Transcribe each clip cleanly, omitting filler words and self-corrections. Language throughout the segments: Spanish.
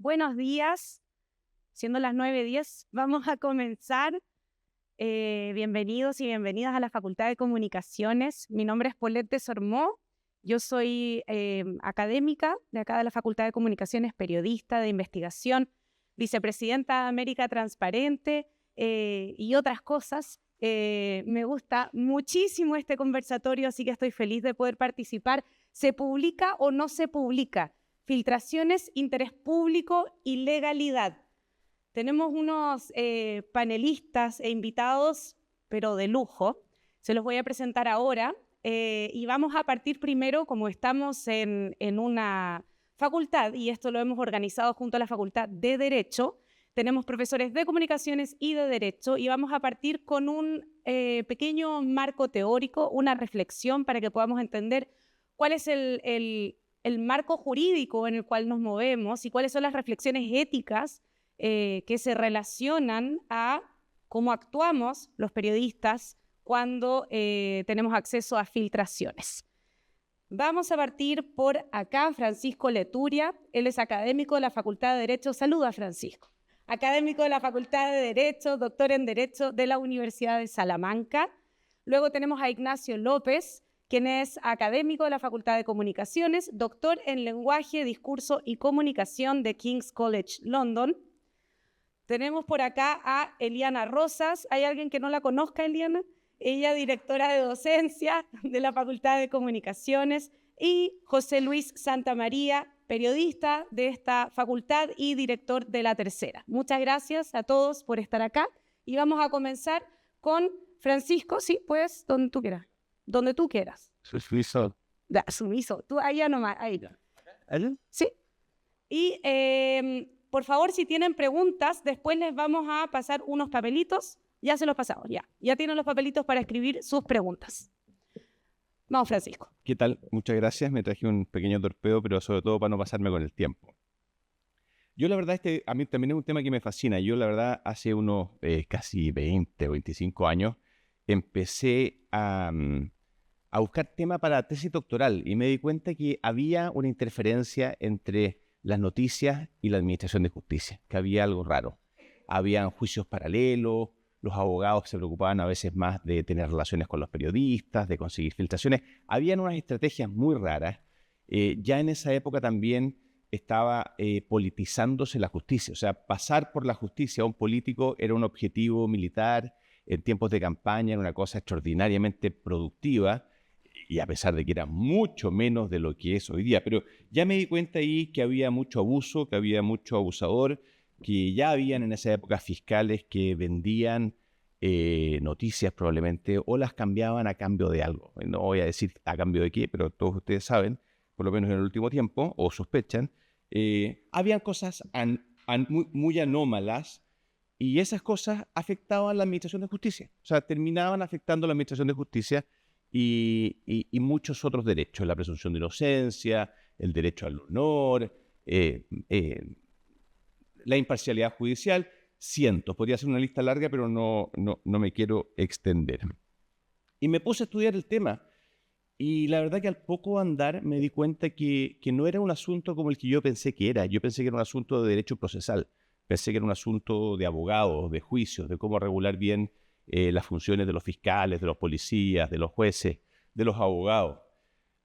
Buenos días, siendo las 9:10, vamos a comenzar. Bienvenidos y bienvenidas a la Facultad de Comunicaciones. Mi nombre es Paulette Desormeaux, yo soy académica de acá de la Facultad de Comunicaciones, periodista de investigación, vicepresidenta de América Transparente y otras cosas. Me gusta muchísimo este conversatorio, así que estoy feliz de poder participar. ¿Se publica o no se publica? Filtraciones, interés público y legalidad. Tenemos unos panelistas e invitados, pero de lujo. Se los voy a presentar ahora y vamos a partir primero, como estamos en una facultad, y esto lo hemos organizado junto a la Facultad de Derecho. Tenemos profesores de comunicaciones y de derecho y vamos a partir con un pequeño marco teórico, una reflexión para que podamos entender cuál es el marco jurídico en el cual nos movemos y cuáles son las reflexiones éticas que se relacionan a cómo actuamos los periodistas cuando tenemos acceso a filtraciones. Vamos a partir por acá, Francisco Leturia. Él es académico de la Facultad de Derecho. Saluda, Francisco. Académico de la Facultad de Derecho, doctor en Derecho de la Universidad de Salamanca. Luego tenemos a Ignacio López, quien es académico de la Facultad de Comunicaciones, doctor en Lenguaje, Discurso y Comunicación de King's College London. Tenemos por acá a Eliana Rosas. ¿Hay alguien que no la conozca, Eliana? Ella, directora de docencia de la Facultad de Comunicaciones. Y José Luis Santamaría, periodista de esta facultad y director de La Tercera. Muchas gracias a todos por estar acá. Y vamos a comenzar con Francisco. Sí, pues, donde tú quieras. Donde tú quieras. Sumiso. Sumiso. Tú allá nomás. Ahí. ¿Allá? Sí. Y por favor, si tienen preguntas, después les vamos a pasar unos papelitos. Ya se los pasamos, ya. Ya tienen los papelitos para escribir sus preguntas. Vamos, Francisco. ¿Qué tal? Muchas gracias. Me traje un pequeño torpedo, pero sobre todo para no pasarme con el tiempo. Yo la verdad, a mí también es un tema que me fascina. Yo la verdad, hace unos casi 20 o 25 años, empecé a buscar tema para la tesis doctoral y me di cuenta que había una interferencia entre las noticias y la administración de justicia, que había algo raro. Habían juicios paralelos, los abogados se preocupaban a veces más de tener relaciones con los periodistas, de conseguir filtraciones. Habían unas estrategias muy raras. Ya en esa época también estaba politizándose la justicia. O sea, pasar por la justicia a un político era un objetivo militar. En tiempos de campaña era una cosa extraordinariamente productiva, y a pesar de que era mucho menos de lo que es hoy día. Pero ya me di cuenta ahí que había mucho abuso, que había mucho abusador, que ya habían en esa época fiscales que vendían noticias probablemente o las cambiaban a cambio de algo. No voy a decir a cambio de qué, pero todos ustedes saben, por lo menos en el último tiempo, o sospechan, habían cosas muy anómalas y esas cosas afectaban la administración de justicia. O sea, terminaban afectando la administración de justicia y muchos otros derechos, la presunción de inocencia, el derecho al honor, la imparcialidad judicial, cientos. Podría ser una lista larga, pero no me quiero extender. Y me puse a estudiar el tema y la verdad que al poco andar me di cuenta que no era un asunto como el que yo pensé que era. Yo pensé que era un asunto de derecho procesal. Pensé que era un asunto de abogados, de juicios, de cómo regular bien las funciones de los fiscales, de los policías, de los jueces, de los abogados.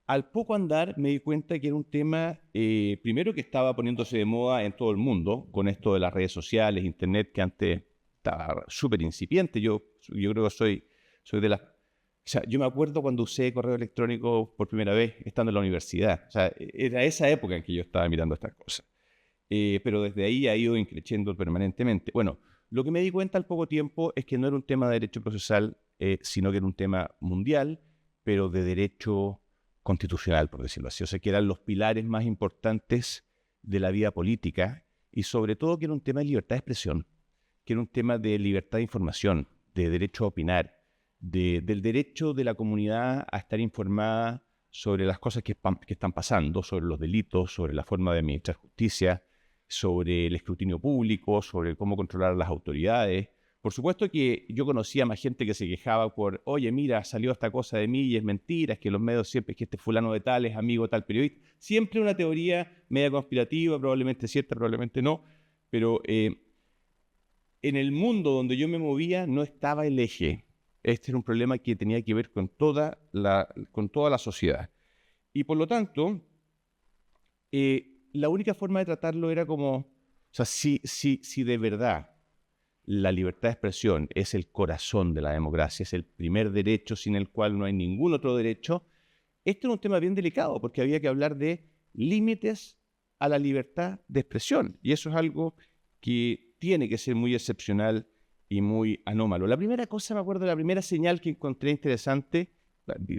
Al poco andar me di cuenta que era un tema, primero que estaba poniéndose de moda en todo el mundo, con esto de las redes sociales, internet, que antes estaba súper incipiente. Yo creo que soy de las... O sea, yo me acuerdo cuando usé correo electrónico por primera vez estando en la universidad. O sea, era esa época en que yo estaba mirando estas cosas. Pero desde ahí ha ido increciendo permanentemente. Bueno, lo que me di cuenta al poco tiempo es que no era un tema de derecho procesal, sino que era un tema mundial, pero de derecho constitucional, por decirlo así. O sea, que eran los pilares más importantes de la vida política y sobre todo que era un tema de libertad de expresión, que era un tema de libertad de información, de derecho a opinar, del derecho de la comunidad a estar informada sobre las cosas que están pasando, sobre los delitos, sobre la forma de administrar justicia, sobre el escrutinio público, sobre cómo controlar a las autoridades, Por supuesto que yo conocía más gente que se quejaba por, oye, mira, salió esta cosa de mí y es mentira, es que los medios siempre, es que este fulano de tal es amigo de tal periodista. Siempre una teoría media conspirativa, probablemente cierta, probablemente no, pero en el mundo donde yo me movía no estaba el eje. Este era un problema que tenía que ver con toda la sociedad. Y por lo tanto, la única forma de tratarlo era como, o sea, si de verdad la libertad de expresión es el corazón de la democracia, es el primer derecho sin el cual no hay ningún otro derecho, este era un tema bien delicado porque había que hablar de límites a la libertad de expresión. Y eso es algo que tiene que ser muy excepcional y muy anómalo. La primera cosa, me acuerdo, la primera señal que encontré interesante,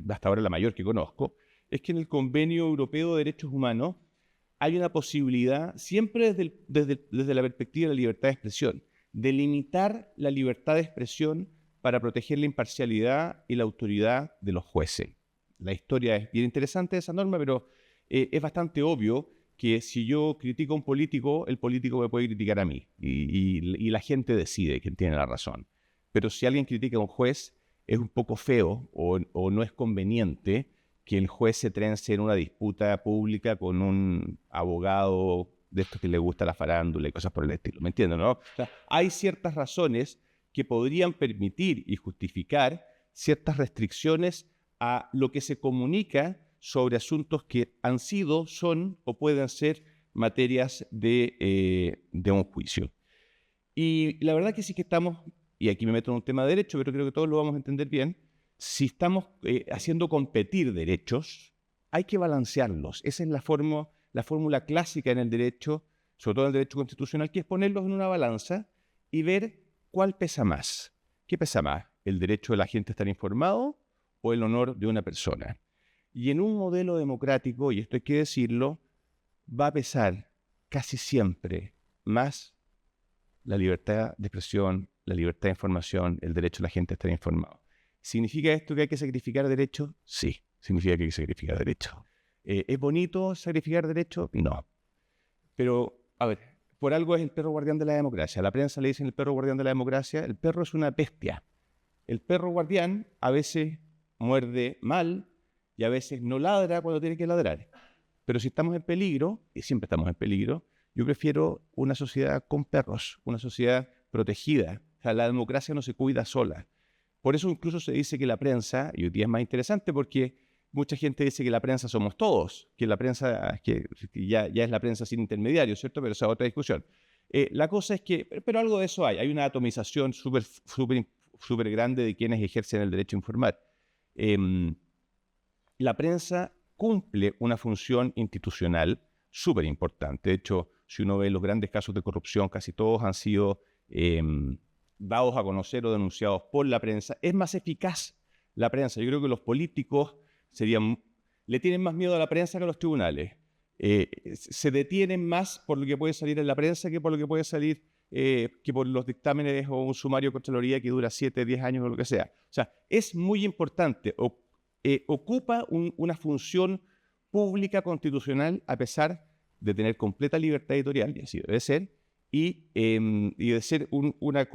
hasta ahora la mayor que conozco, es que en el Convenio Europeo de Derechos Humanos hay una posibilidad, siempre desde la perspectiva de la libertad de expresión, de limitar la libertad de expresión para proteger la imparcialidad y la autoridad de los jueces. La historia es bien interesante de esa norma, pero es bastante obvio que si yo critico a un político, el político me puede criticar a mí y la gente decide quién tiene la razón. Pero si alguien critica a un juez, es un poco feo o no es conveniente que el juez se trence en una disputa pública con un abogado de estos que le gusta la farándula y cosas por el estilo. ¿Me entienden, no? O sea, hay ciertas razones que podrían permitir y justificar ciertas restricciones a lo que se comunica sobre asuntos que han sido, son o pueden ser materias de un juicio. Y la verdad que sí que estamos, y aquí me meto en un tema de derecho, pero creo que todos lo vamos a entender bien, si estamos haciendo competir derechos, hay que balancearlos. Esa es la fórmula clásica en el derecho, sobre todo en el derecho constitucional, que es ponerlos en una balanza y ver cuál pesa más. ¿Qué pesa más? ¿El derecho de la gente a estar informado o el honor de una persona? Y en un modelo democrático, y esto hay que decirlo, va a pesar casi siempre más la libertad de expresión, la libertad de información, el derecho de la gente a estar informado. ¿Significa esto que hay que sacrificar derechos? Sí, significa que hay que sacrificar derechos. ¿Es bonito sacrificar derechos? No. Pero, a ver, por algo es el perro guardián de la democracia. A la prensa le dicen el perro guardián de la democracia. El perro es una bestia. El perro guardián a veces muerde mal y a veces no ladra cuando tiene que ladrar. Pero si estamos en peligro, y siempre estamos en peligro, yo prefiero una sociedad con perros, una sociedad protegida. O sea, la democracia no se cuida sola. Por eso incluso se dice que la prensa, y hoy día es más interesante porque mucha gente dice que la prensa somos todos, que la prensa que ya es la prensa sin intermediarios, ¿cierto? Pero esa es otra discusión. La cosa es que, pero algo de eso hay. Hay una atomización súper grande de quienes ejercen el derecho a informar. La prensa cumple una función institucional súper importante. De hecho, si uno ve los grandes casos de corrupción, casi todos han sido dados a conocer o denunciados por la prensa. Es más eficaz la prensa. Yo creo que los políticos le tienen más miedo a la prensa que a los tribunales. Se detienen más por lo que puede salir en la prensa que por lo que puede salir que por los dictámenes o un sumario de Contraloría que dura 7, 10 años o lo que sea. O sea, es muy importante. Ocupa una función pública constitucional a pesar de tener completa libertad editorial, y así debe ser, y de ser una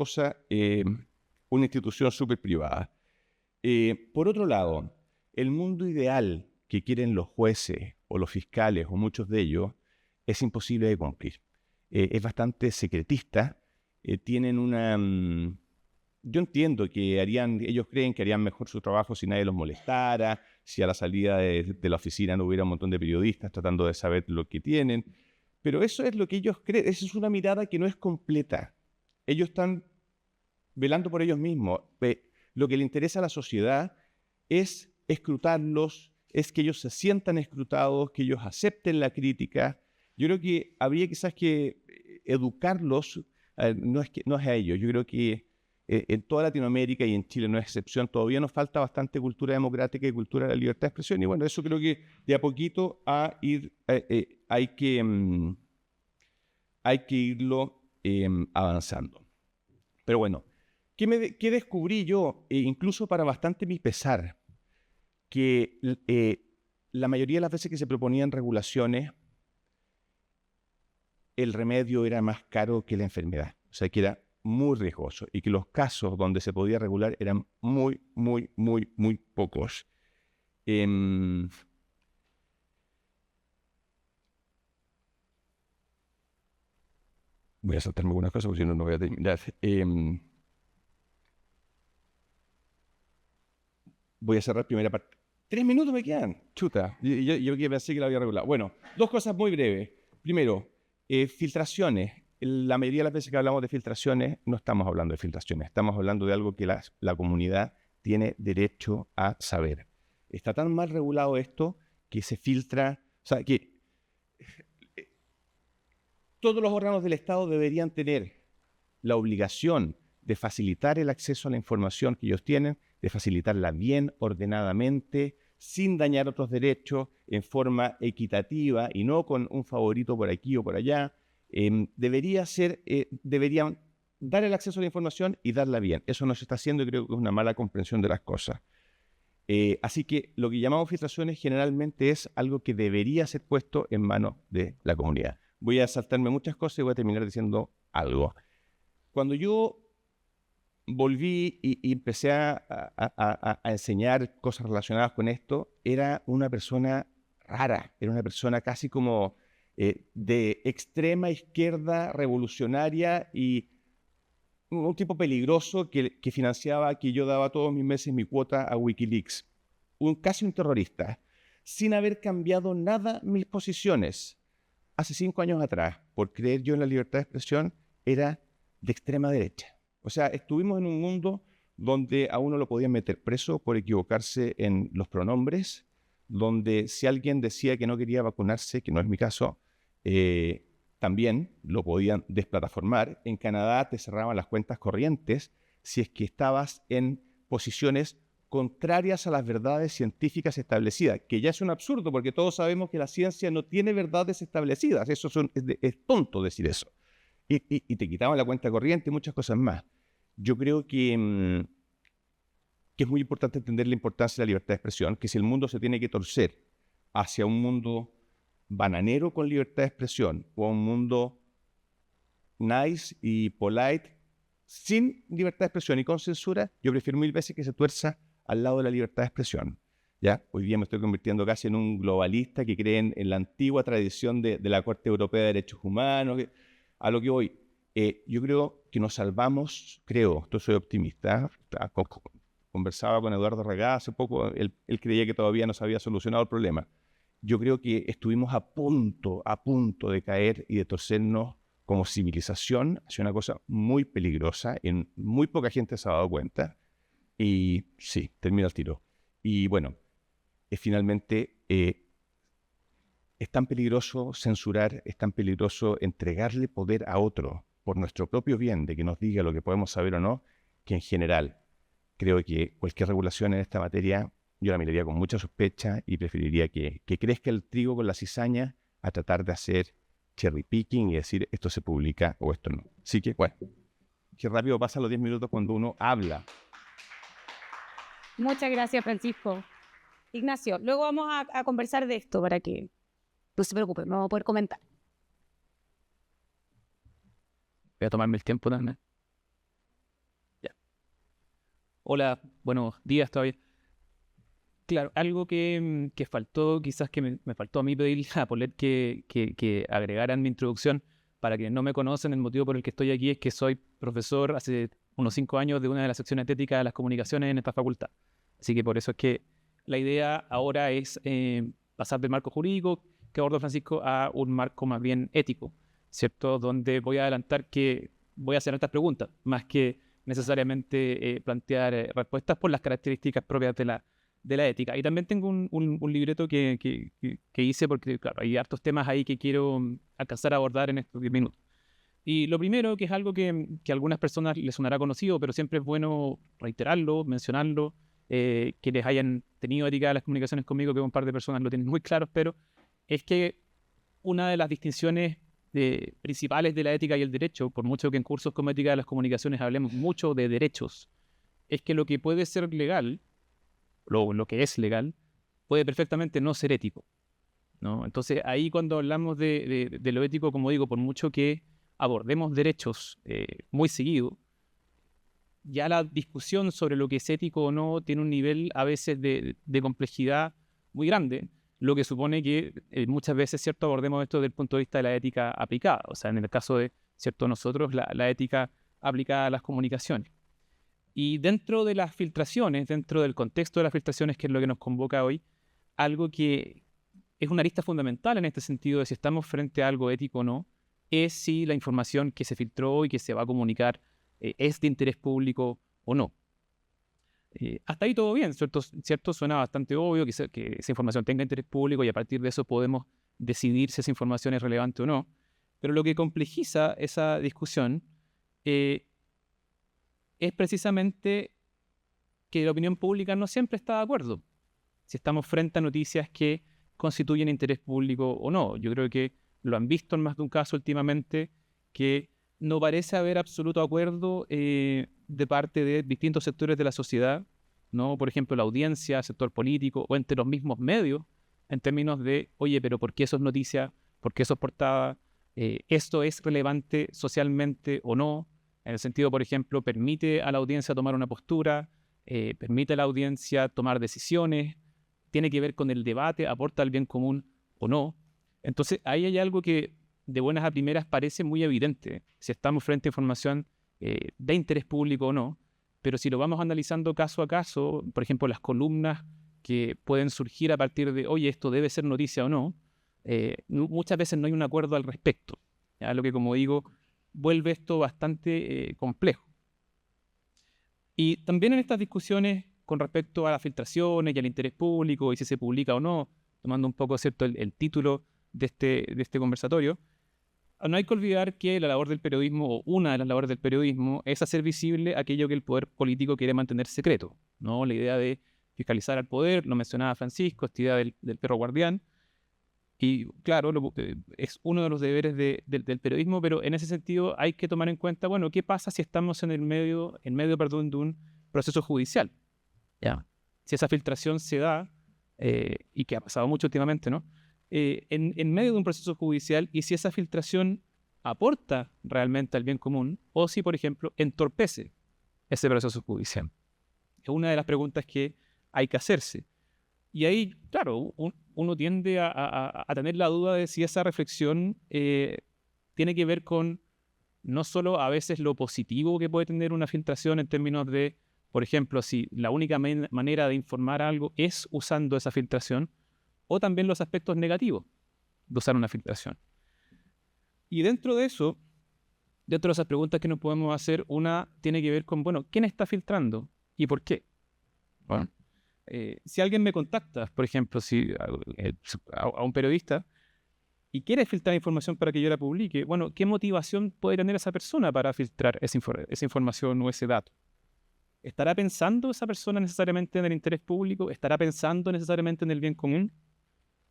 institución súper privada. Por otro lado, el mundo ideal que quieren los jueces o los fiscales o muchos de ellos es imposible de cumplir. Es bastante secretista, tienen una... yo entiendo que ellos creen que harían mejor su trabajo si nadie los molestara, si a la salida de la oficina no hubiera un montón de periodistas tratando de saber lo que tienen. Pero eso es lo que ellos creen, esa es una mirada que no es completa. Ellos están velando por ellos mismos. Lo que le interesa a la sociedad es escrutarlos, es que ellos se sientan escrutados, que ellos acepten la crítica. Yo creo que habría quizás que educarlos, no es a ellos. Yo creo que en toda Latinoamérica y en Chile no es excepción, todavía nos falta bastante cultura democrática y cultura de la libertad de expresión. Y bueno, eso creo que de a poquito hay que irlo avanzando. Pero bueno, ¿qué descubrí yo? Incluso para bastante mi pesar, que la mayoría de las veces que se proponían regulaciones, el remedio era más caro que la enfermedad. O sea, que era muy riesgoso y que los casos donde se podía regular eran muy, muy, muy, muy pocos. Voy a saltarme algunas cosas porque si no, no voy a terminar. Voy a cerrar primera parte. 3 minutos me quedan. Chuta. Yo que pensé que la había regulado. Bueno, dos cosas muy breves. Primero, filtraciones. La mayoría de las veces que hablamos de filtraciones, no estamos hablando de filtraciones. Estamos hablando de algo que la comunidad tiene derecho a saber. Está tan mal regulado esto que se filtra. O sea, que todos los órganos del Estado deberían tener la obligación de facilitar el acceso a la información que ellos tienen, de facilitarla bien, ordenadamente, sin dañar otros derechos, en forma equitativa y no con un favorito por aquí o por allá. Deberían dar el acceso a la información y darla bien. Eso no se está haciendo y creo que es una mala comprensión de las cosas. Así que lo que llamamos filtraciones generalmente es algo que debería ser puesto en manos de la comunidad. Voy a saltarme muchas cosas y voy a terminar diciendo algo. Cuando yo volví y empecé a enseñar cosas relacionadas con esto, era una persona rara, era una persona casi como de extrema izquierda revolucionaria y un tipo peligroso que financiaba, que yo daba todos mis meses mi cuota a Wikileaks. Casi un terrorista, sin haber cambiado nada mis posiciones. Hace 5 años atrás, por creer yo en la libertad de expresión, era de extrema derecha. O sea, estuvimos en un mundo donde a uno lo podían meter preso por equivocarse en los pronombres, donde si alguien decía que no quería vacunarse, que no es mi caso, también lo podían desplataformar. En Canadá te cerraban las cuentas corrientes si es que estabas en posiciones contrarias a las verdades científicas establecidas, que ya es un absurdo porque todos sabemos que la ciencia no tiene verdades establecidas. Es tonto decir eso. Y te quitaban la cuenta corriente y muchas cosas más. Yo creo que es muy importante entender la importancia de la libertad de expresión, que si el mundo se tiene que torcer hacia un mundo bananero con libertad de expresión o a un mundo nice y polite sin libertad de expresión y con censura, yo prefiero 1000 veces que se tuerza al lado de la libertad de expresión. ¿Ya? Hoy día me estoy convirtiendo casi en un globalista que cree en la antigua tradición de la Corte Europea de Derechos Humanos. A lo que voy, yo creo que nos salvamos, esto soy optimista, conversaba con Eduardo Regá hace poco, él creía que todavía no se había solucionado el problema. Yo creo que estuvimos a punto de caer y de torcernos como civilización hacia una cosa muy peligrosa, en muy poca gente se ha dado cuenta, y sí, termino el tiro. Y bueno, finalmente es tan peligroso censurar, es tan peligroso entregarle poder a otro por nuestro propio bien, de que nos diga lo que podemos saber o no, que en general creo que cualquier regulación en esta materia yo la miraría con mucha sospecha y preferiría que crezca el trigo con la cizaña a tratar de hacer cherry picking y decir esto se publica o esto no. Así que, bueno, qué rápido pasan los 10 minutos cuando uno habla. Muchas gracias, Francisco. Ignacio, luego vamos a conversar de esto para que no se preocupen, vamos a poder comentar. Voy a tomarme el tiempo también. Ya. Hola, buenos días todavía. Claro, algo que faltó, quizás que me faltó a mí pedirle a Paulette que agregaran mi introducción. Para quienes no me conocen, el motivo por el que estoy aquí es que soy profesor hace unos 5 años de una de las secciones éticas de las comunicaciones en esta facultad. Así que por eso es que la idea ahora es pasar del marco jurídico que abordó Francisco a un marco más bien ético, ¿cierto? Donde voy a adelantar que voy a hacer estas preguntas, más que necesariamente plantear respuestas por las características propias de la ética. Y también tengo un libreto que hice porque, claro, hay hartos temas ahí que quiero alcanzar a abordar en estos 10 minutos. Y lo primero, que es algo que a algunas personas les sonará conocido, pero siempre es bueno reiterarlo, mencionarlo, quienes hayan tenido ética de las comunicaciones conmigo, que un par de personas lo tienen muy claro, pero es que una de las distinciones principales de la ética y el derecho, por mucho que en cursos como ética de las comunicaciones hablemos mucho de derechos, es que lo que puede ser legal, lo que es legal, puede perfectamente no ser ético, ¿no? Entonces ahí cuando hablamos de lo ético, como digo, por mucho que abordemos derechos muy seguido, ya la discusión sobre lo que es ético o no tiene un nivel a veces de complejidad muy grande, lo que supone que muchas veces, ¿cierto?, abordemos esto desde el punto de vista de la ética aplicada. O sea, en el caso de, ¿cierto?, nosotros, la ética aplicada a las comunicaciones. Y dentro de las filtraciones, dentro del contexto de las filtraciones, que es lo que nos convoca hoy, algo que es una arista fundamental en este sentido de si estamos frente a algo ético o no, es si la información que se filtró y que se va a comunicar es de interés público o no. Hasta ahí todo bien, ¿cierto? Suena bastante obvio que esa información tenga interés público y a partir de eso podemos decidir si esa información es relevante o no. Pero lo que complejiza esa discusión es precisamente que la opinión pública no siempre está de acuerdo si estamos frente a noticias que constituyen interés público o no. Yo creo que lo han visto en más de un caso últimamente, que no parece haber absoluto acuerdo de parte de distintos sectores de la sociedad, ¿no? Por ejemplo, la audiencia, el sector político o entre los mismos medios, en términos de, oye, pero ¿por qué eso es noticia? ¿Por qué eso es portada? ¿Esto es relevante socialmente o no? En el sentido, por ejemplo, ¿permite a la audiencia tomar una postura? ¿Permite a la audiencia tomar decisiones? ¿Tiene que ver con el debate? ¿Aporta al bien común o no? Entonces, ahí hay algo que de buenas a primeras parece muy evidente, si estamos frente a información de interés público o no, pero si lo vamos analizando caso a caso, por ejemplo, las columnas que pueden surgir a partir de, oye, esto debe ser noticia o no, muchas veces no hay un acuerdo al respecto, ¿ya? Lo que, como digo, vuelve esto bastante complejo. Y también en estas discusiones con respecto a las filtraciones y al interés público y si se publica o no, tomando un poco, ¿cierto?, el título de este conversatorio, no hay que olvidar que la labor del periodismo, o una de las labores del periodismo, es hacer visible aquello que el poder político quiere mantener secreto, ¿no? La idea de fiscalizar al poder, lo mencionaba Francisco, esta idea del perro guardián, y claro, es uno de los deberes del periodismo, pero en ese sentido hay que tomar en cuenta, bueno, ¿qué pasa si estamos en medio, perdón, de un proceso judicial? ¿Ya? Si esa filtración se da, y que ha pasado mucho últimamente, ¿no? En medio de un proceso judicial y si esa filtración aporta realmente al bien común o si, por ejemplo, entorpece ese proceso judicial. Es una de las preguntas que hay que hacerse. Y ahí, claro, uno tiende a tener la duda de si esa reflexión tiene que ver con no solo a veces lo positivo que puede tener una filtración en términos de, por ejemplo, si la única manera de informar algo es usando esa filtración, o también los aspectos negativos de usar una filtración. Y dentro de eso, dentro de esas preguntas que nos podemos hacer, una tiene que ver con, bueno, ¿quién está filtrando y por qué? Bueno, si alguien me contacta, por ejemplo, a un periodista y quiere filtrar información para que yo la publique, bueno, ¿qué motivación puede tener esa persona para filtrar esa información o ese dato? ¿Estará pensando esa persona necesariamente en el interés público? ¿Estará pensando necesariamente en el bien común?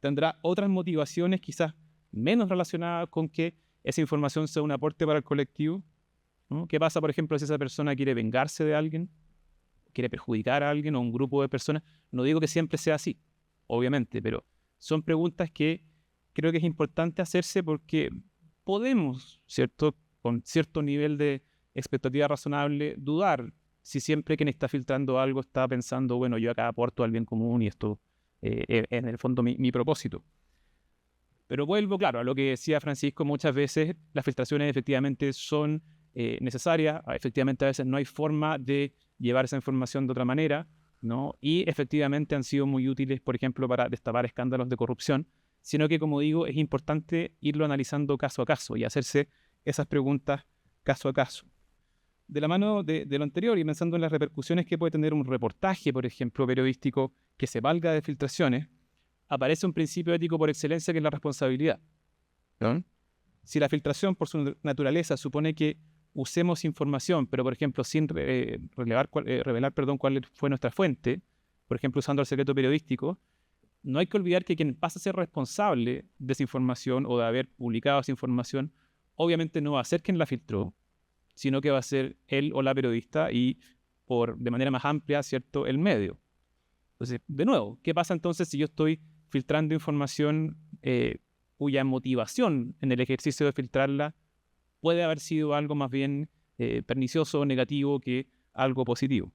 ¿Tendrá otras motivaciones quizás menos relacionadas con que esa información sea un aporte para el colectivo? ¿No? ¿Qué pasa, por ejemplo, si esa persona quiere vengarse de alguien? ¿Quiere perjudicar a alguien o a un grupo de personas? No digo que siempre sea así, obviamente, pero son preguntas que creo que es importante hacerse porque podemos, ¿cierto?, con cierto nivel de expectativa razonable, dudar si siempre quien está filtrando algo está pensando, bueno, yo acá aporto al bien común y esto es en el fondo mi propósito. Pero vuelvo, claro, a lo que decía Francisco, muchas veces las filtraciones efectivamente son necesarias, efectivamente a veces no hay forma de llevar esa información de otra manera, ¿no? Y efectivamente han sido muy útiles, por ejemplo, para destapar escándalos de corrupción, sino que, como digo, es importante irlo analizando caso a caso y hacerse esas preguntas caso a caso. De la mano de lo anterior y pensando en las repercusiones que puede tener un reportaje, por ejemplo, periodístico que se valga de filtraciones, aparece un principio ético por excelencia que es la responsabilidad, ¿no? Si la filtración por su naturaleza supone que usemos información, pero por ejemplo sin revelar cuál fue nuestra fuente, por ejemplo usando el secreto periodístico, no hay que olvidar que quien pasa a ser responsable de esa información o de haber publicado esa información, obviamente no va a ser quien la filtró, sino que va a ser él o la periodista y de manera más amplia, ¿cierto?, el medio. Entonces, de nuevo, ¿qué pasa entonces si yo estoy filtrando información cuya motivación en el ejercicio de filtrarla puede haber sido algo más bien pernicioso o negativo que algo positivo.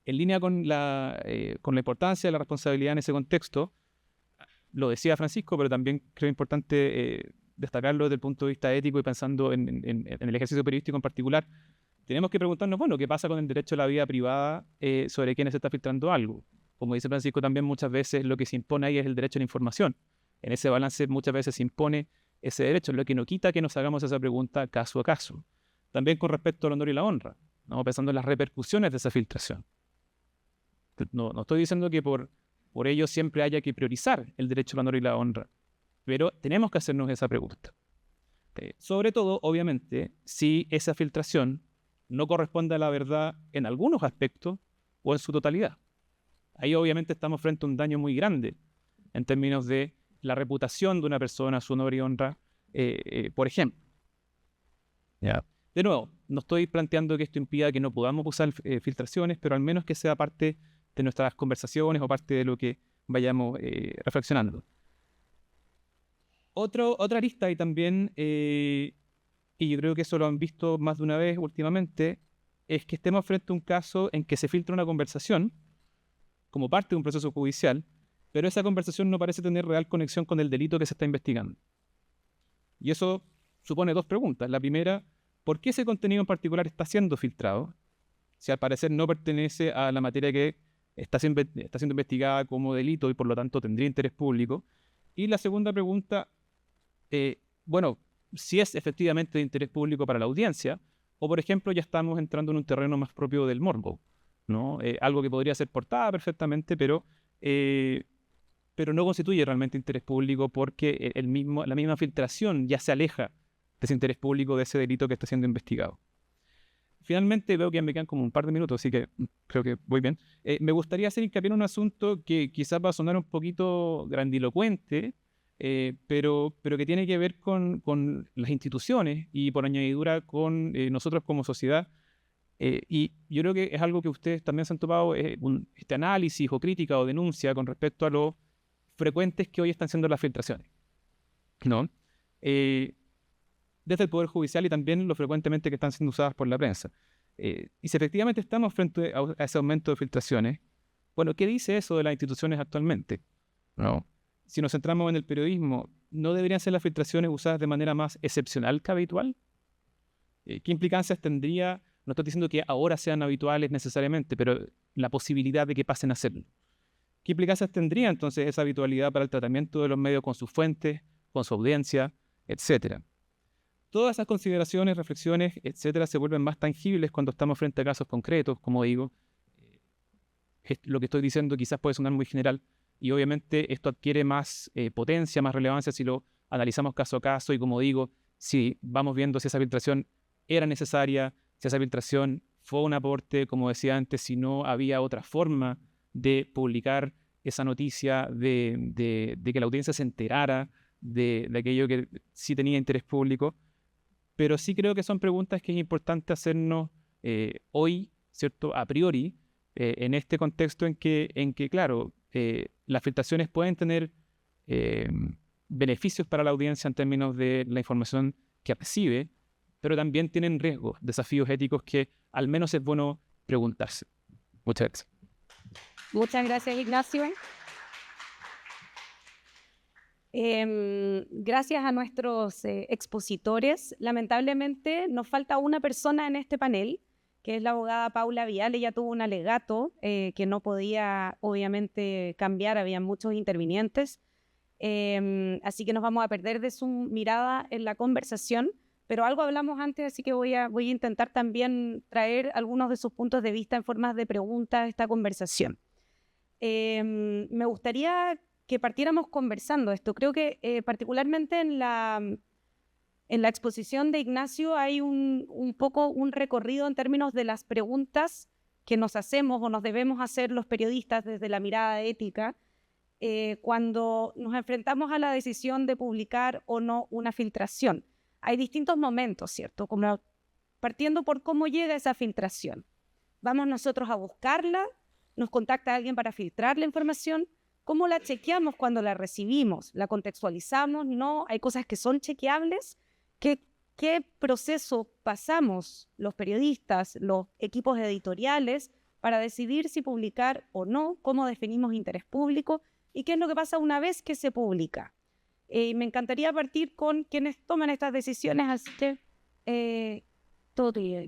En línea con la importancia de la responsabilidad en ese contexto, lo decía Francisco, pero también creo importante destacarlo desde el punto de vista ético y pensando en el ejercicio periodístico en particular. Tenemos que preguntarnos, bueno, ¿qué pasa con el derecho a la vida privada sobre quienes se está filtrando algo? Como dice Francisco, también muchas veces lo que se impone ahí es el derecho a la información. En ese balance muchas veces se impone ese derecho, lo que no quita que nos hagamos esa pregunta caso a caso. También con respecto al honor y la honra, ¿no? Pensando en las repercusiones de esa filtración. No estoy diciendo que por ello siempre haya que priorizar el derecho al honor y la honra, pero tenemos que hacernos esa pregunta. Sobre todo, obviamente, si esa filtración no corresponde a la verdad en algunos aspectos o en su totalidad. Ahí obviamente estamos frente a un daño muy grande en términos de la reputación de una persona, su honor y honra, por ejemplo. Ya. De nuevo, no estoy planteando que esto impida que no podamos usar filtraciones, pero al menos que sea parte de nuestras conversaciones o parte de lo que vayamos reflexionando. Otra arista y también, y yo creo que eso lo han visto más de una vez últimamente, es que estemos frente a un caso en que se filtra una conversación como parte de un proceso judicial, pero esa conversación no parece tener real conexión con el delito que se está investigando. Y eso supone dos preguntas. La primera, ¿por qué ese contenido en particular está siendo filtrado? Si al parecer no pertenece a la materia que está siendo investigada como delito y por lo tanto tendría interés público. Y la segunda pregunta, bueno, si es efectivamente de interés público para la audiencia, o por ejemplo ya estamos entrando en un terreno más propio del morbo, ¿no? Algo que podría ser portada perfectamente, pero no constituye realmente interés público porque la misma filtración ya se aleja de ese interés público, de ese delito que está siendo investigado. Finalmente, veo que me quedan como un par de minutos, así que creo que voy bien. Me gustaría hacer hincapié en un asunto que quizás va a sonar un poquito grandilocuente, pero que tiene que ver con las instituciones y por añadidura con nosotros como sociedad. Y yo creo que es algo que ustedes también se han topado, este análisis o crítica o denuncia con respecto a lo frecuentes que hoy están siendo las filtraciones, ¿no? Desde el Poder Judicial y también lo frecuentemente que están siendo usadas por la prensa. Y si efectivamente estamos frente a ese aumento de filtraciones, bueno, ¿qué dice eso de las instituciones actualmente? ¿No? Si nos centramos en el periodismo, ¿no deberían ser las filtraciones usadas de manera más excepcional que habitual? ¿Qué implicancias tendría? No estoy diciendo que ahora sean habituales necesariamente, pero la posibilidad de que pasen a serlo. ¿Qué implicancias tendría entonces esa habitualidad para el tratamiento de los medios con sus fuentes, con su audiencia, etcétera? Todas esas consideraciones, reflexiones, etcétera, se vuelven más tangibles cuando estamos frente a casos concretos, como digo. Lo que estoy diciendo quizás puede sonar muy general y obviamente esto adquiere más potencia, más relevancia si lo analizamos caso a caso y, como digo, si vamos viendo si esa filtración era necesaria, si esa filtración fue un aporte, como decía antes, si no había otra forma de publicar esa noticia, de que la audiencia se enterara de aquello que sí tenía interés público. Pero sí creo que son preguntas que es importante hacernos hoy, ¿cierto? A priori, en este contexto en que claro, las filtraciones pueden tener beneficios para la audiencia en términos de la información que recibe, pero también tienen riesgos, desafíos éticos que al menos es bueno preguntarse. Muchas gracias. Muchas gracias, Ignacio. Gracias a nuestros expositores. Lamentablemente nos falta una persona en este panel, que es la abogada Paula Vial. Ella tuvo un alegato que no podía obviamente cambiar, había muchos intervinientes, así que nos vamos a perder de su mirada en la conversación, pero algo hablamos antes, así que voy a intentar también traer algunos de sus puntos de vista en forma de preguntas a esta conversación. Me gustaría que partiéramos conversando esto. Creo que particularmente en la exposición de Ignacio hay un poco un recorrido en términos de las preguntas que nos hacemos o nos debemos hacer los periodistas desde la mirada ética cuando nos enfrentamos a la decisión de publicar o no una filtración. Hay distintos momentos, ¿cierto? Como partiendo por cómo llega esa filtración. ¿Vamos nosotros a buscarla? ¿Nos contacta alguien para filtrar la información? ¿Cómo la chequeamos cuando la recibimos? ¿La contextualizamos? ¿No? ¿Hay cosas que son chequeables? qué proceso pasamos los periodistas, los equipos editoriales, para decidir si publicar o no, cómo definimos interés público y qué es lo que pasa una vez que se publica. Me encantaría partir con quienes toman estas decisiones, así que todo tuyo.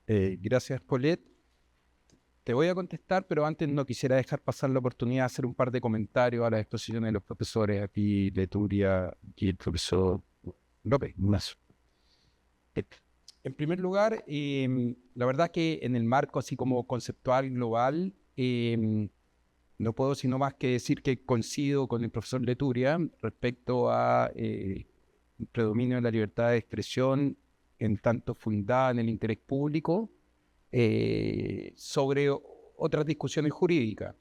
Gracias, Paulette. Te voy a contestar, pero antes no quisiera dejar pasar la oportunidad de hacer un par de comentarios a las exposiciones de los profesores aquí, Leturia y el profesor López Mazo. En primer lugar, la verdad que en el marco así como conceptual global, no puedo sino más que decir que coincido con el profesor Leturia respecto a el predominio de la libertad de expresión en tanto fundada en el interés público sobre otras discusiones jurídicas.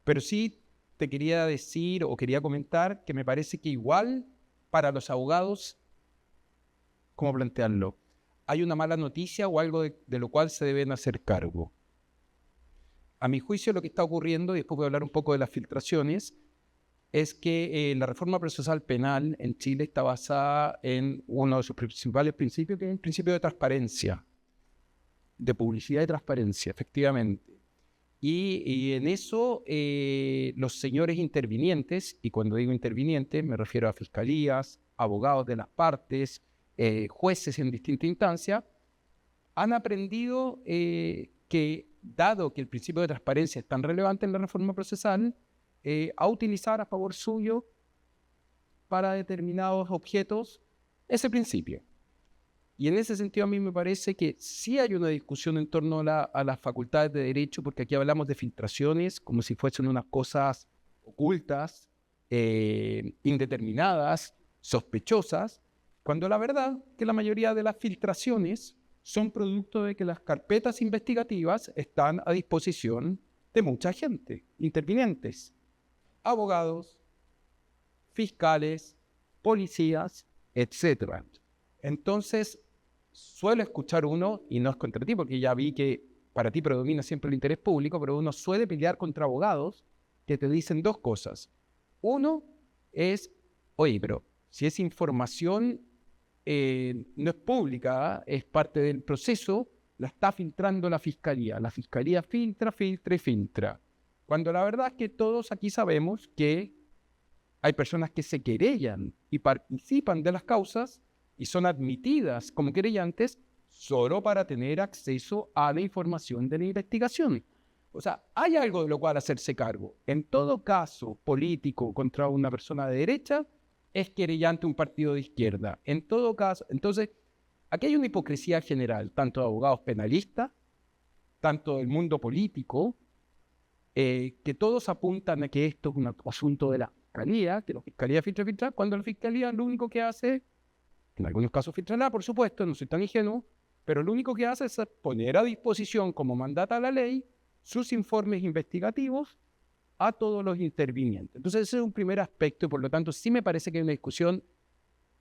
Pero sí te quería decir o quería comentar que me parece que igual para los abogados, ¿cómo plantearlo? Hay una mala noticia o algo de lo cual se deben hacer cargo. A mi juicio, lo que está ocurriendo, y después voy a hablar un poco de las filtraciones, es que la reforma procesal penal en Chile está basada en uno de sus principales principios, que es el principio de transparencia, de publicidad y transparencia, efectivamente. Y en eso los señores intervinientes, y cuando digo intervinientes me refiero a fiscalías, abogados de las partes, jueces en distintas instancias, han aprendido que, dado que el principio de transparencia es tan relevante en la reforma procesal, a utilizar a favor suyo para determinados objetos ese principio. Y en ese sentido a mí me parece que sí hay una discusión en torno a las facultades de derecho, porque aquí hablamos de filtraciones como si fuesen unas cosas ocultas, indeterminadas, sospechosas, cuando la verdad es que la mayoría de las filtraciones son producto de que las carpetas investigativas están a disposición de mucha gente, intervinientes, abogados, fiscales, policías, etc. Entonces, suelo escuchar uno, y no es contra ti, porque ya vi que para ti predomina siempre el interés público, pero uno suele pelear contra abogados que te dicen dos cosas. Uno es, oye, pero si esa información no es pública, es parte del proceso, la está filtrando la fiscalía. La fiscalía filtra, filtra y filtra. Cuando la verdad es que todos aquí sabemos que hay personas que se querellan y participan de las causas y son admitidas como querellantes solo para tener acceso a la información de la investigación. O sea, hay algo de lo cual hacerse cargo. En todo caso político contra una persona de derecha, es querellante un partido de izquierda. En todo caso, entonces, aquí hay una hipocresía general, tanto de abogados penalistas, tanto del mundo político, que todos apuntan a que esto es un asunto de la fiscalía, que la fiscalía filtra, cuando la fiscalía lo único que hace, en algunos casos filtrará, por supuesto, no soy tan ingenuo, pero lo único que hace es poner a disposición, como mandata la ley, sus informes investigativos a todos los intervinientes. Entonces ese es un primer aspecto y por lo tanto sí me parece que hay una discusión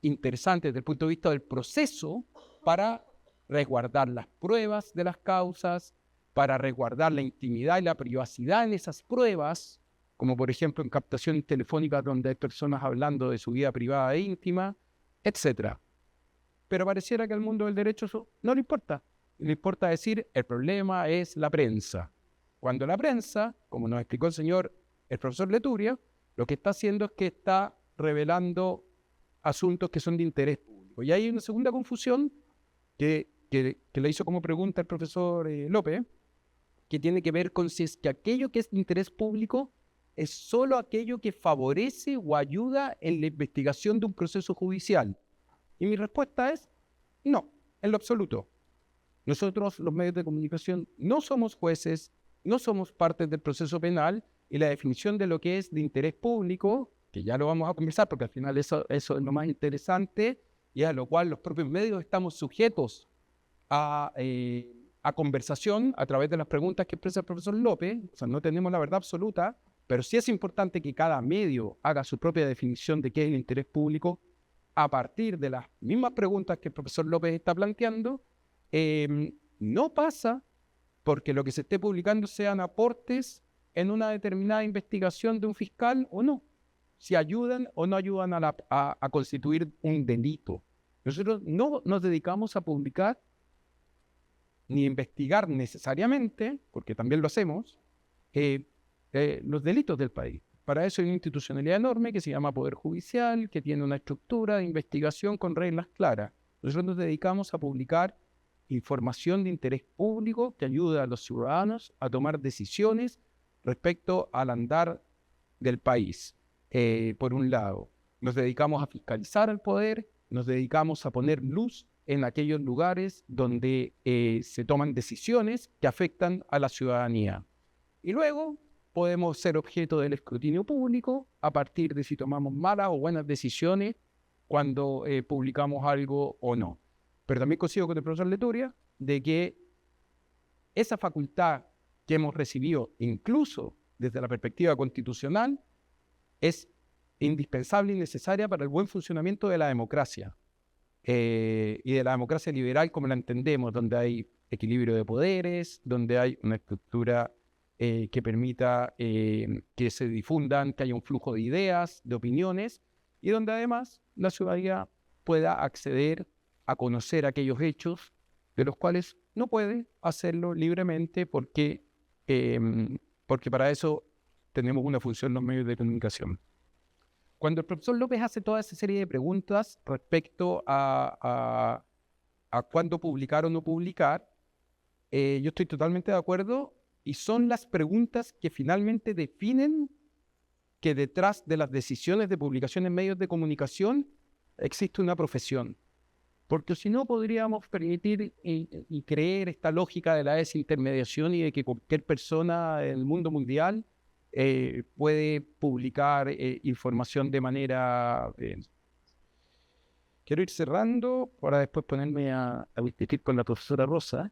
interesante desde el punto de vista del proceso para resguardar las pruebas de las causas, para resguardar la intimidad y la privacidad en esas pruebas, como por ejemplo en captaciones telefónicas donde hay personas hablando de su vida privada e íntima, etc. Pero pareciera que al mundo del derecho eso no le importa. Le importa decir, el problema es la prensa. Cuando la prensa, como nos explicó el profesor Leturia, lo que está haciendo es que está revelando asuntos que son de interés público. Y hay una segunda confusión que le hizo como pregunta el profesor López, que tiene que ver con si es que aquello que es de interés público es solo aquello que favorece o ayuda en la investigación de un proceso judicial. Y mi respuesta es no, en lo absoluto. Nosotros, los medios de comunicación, no somos jueces, no somos parte del proceso penal y la definición de lo que es de interés público, que ya lo vamos a conversar porque al final eso es lo más interesante y a lo cual los propios medios estamos sujetos a conversación a través de las preguntas que expresa el profesor López. O sea, no tenemos la verdad absoluta, pero sí es importante que cada medio haga su propia definición de qué es el interés público a partir de las mismas preguntas que el profesor López está planteando. No pasa porque lo que se esté publicando sean aportes en una determinada investigación de un fiscal o no, si ayudan o no ayudan a constituir un delito. Nosotros no nos dedicamos a publicar ni a investigar necesariamente, porque también lo hacemos, los delitos del país. Para eso hay una institucionalidad enorme que se llama Poder Judicial, que tiene una estructura de investigación con reglas claras. Nosotros nos dedicamos a publicar información de interés público que ayuda a los ciudadanos a tomar decisiones respecto al andar del país. Por un lado, nos dedicamos a fiscalizar el poder, nos dedicamos a poner luz en aquellos lugares donde se toman decisiones que afectan a la ciudadanía. Y luego podemos ser objeto del escrutinio público a partir de si tomamos malas o buenas decisiones cuando publicamos algo o no. Pero también coincido con el profesor Leturia de que esa facultad que hemos recibido, incluso desde la perspectiva constitucional, es indispensable y necesaria para el buen funcionamiento de la democracia y de la democracia liberal como la entendemos, donde hay equilibrio de poderes, donde hay una estructura que permita que se difundan, que haya un flujo de ideas, de opiniones, y donde además la ciudadanía pueda acceder a conocer aquellos hechos de los cuales no puede hacerlo libremente porque para eso tenemos una función en los medios de comunicación. Cuando el profesor López hace toda esa serie de preguntas respecto a cuándo publicar o no publicar, yo estoy totalmente de acuerdo y son las preguntas que finalmente definen que detrás de las decisiones de publicación en medios de comunicación existe una profesión. Porque si no podríamos permitir y creer esta lógica de la desintermediación y de que cualquier persona del mundo mundial puede publicar información de manera... Quiero ir cerrando para después ponerme a discutir con la profesora Rosa.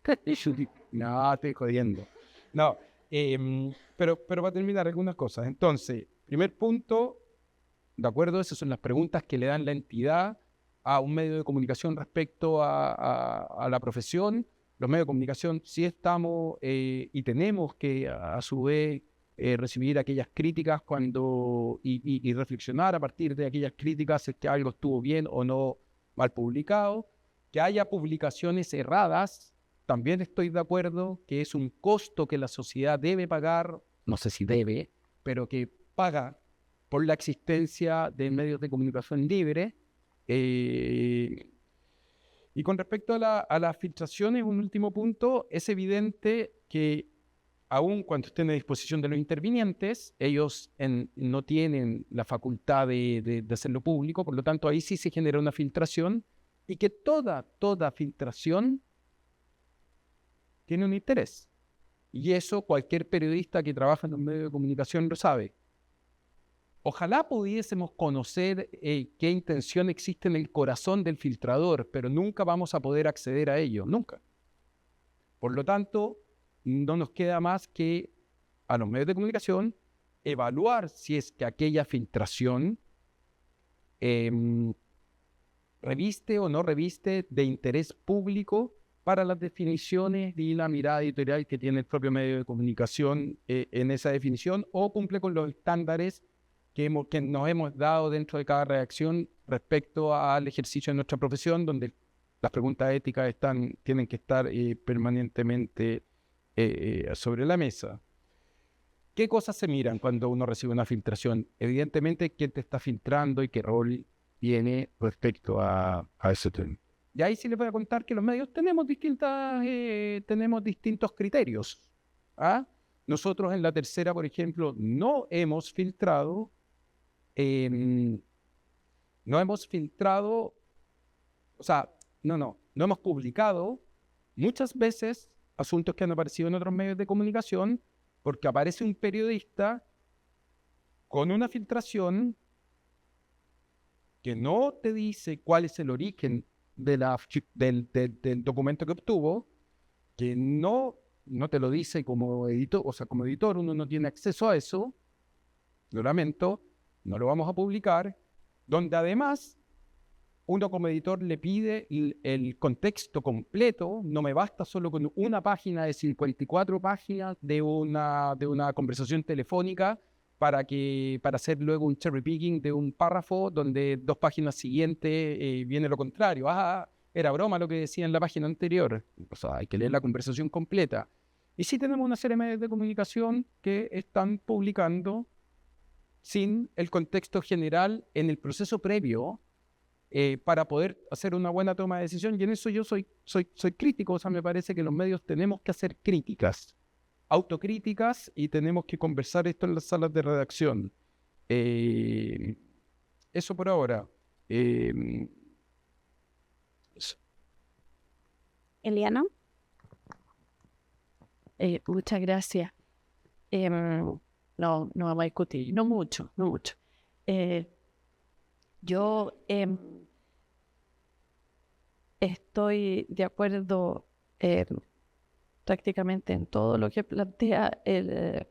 No, estoy jodiendo. No, pero para terminar algunas cosas. Entonces, primer punto, de acuerdo, esas son las preguntas que le dan la entidad a un medio de comunicación respecto a la profesión. Los medios de comunicación sí estamos y tenemos que a su vez recibir aquellas críticas y reflexionar a partir de aquellas críticas si es que algo estuvo bien o no mal publicado. Que haya publicaciones erradas, también estoy de acuerdo que es un costo que la sociedad debe pagar, no sé si debe, pero que paga por la existencia de medios de comunicación libres. Y con respecto a las filtraciones, un último punto, es evidente que aun cuando estén a disposición de los intervinientes, ellos no tienen la facultad de hacerlo público, por lo tanto ahí sí se genera una filtración y que toda filtración tiene un interés. Y eso cualquier periodista que trabaja en un medio de comunicación lo sabe. Ojalá pudiésemos conocer qué intención existe en el corazón del filtrador, pero nunca vamos a poder acceder a ello, nunca. Por lo tanto, no nos queda más que a los medios de comunicación evaluar si es que aquella filtración reviste o no reviste de interés público para las definiciones y la mirada editorial que tiene el propio medio de comunicación en esa definición, o cumple con los estándares que nos hemos dado dentro de cada redacción respecto al ejercicio de nuestra profesión, donde las preguntas éticas tienen que estar permanentemente sobre la mesa. ¿Qué cosas se miran cuando uno recibe una filtración? Evidentemente, quién te está filtrando y qué rol tiene respecto a ese tema. Y ahí sí les voy a contar que los medios tenemos distintos criterios. Nosotros en La Tercera, por ejemplo, no hemos filtrado, no hemos publicado muchas veces asuntos que han aparecido en otros medios de comunicación porque aparece un periodista con una filtración que no te dice cuál es el origen del documento que obtuvo, que no te lo dice como editor, o sea, como editor uno no tiene acceso a eso, lo lamento, no lo vamos a publicar, donde además uno como editor le pide el contexto completo, no me basta solo con una página de 54 páginas de una conversación telefónica para hacer luego un cherry picking de un párrafo donde 2 páginas siguientes viene lo contrario. Era broma lo que decía en la página anterior. O sea, hay que leer la conversación completa. Y sí tenemos una serie de medios de comunicación que están publicando sin el contexto general en el proceso previo para poder hacer una buena toma de decisión. Y en eso yo soy crítico. O sea, me parece que los medios tenemos que hacer críticas, autocríticas, y tenemos que conversar esto en las salas de redacción. Eso por ahora. Eso. Eliana. Muchas gracias. No vamos a discutir, no mucho. Yo estoy de acuerdo prácticamente en todo lo que plantea el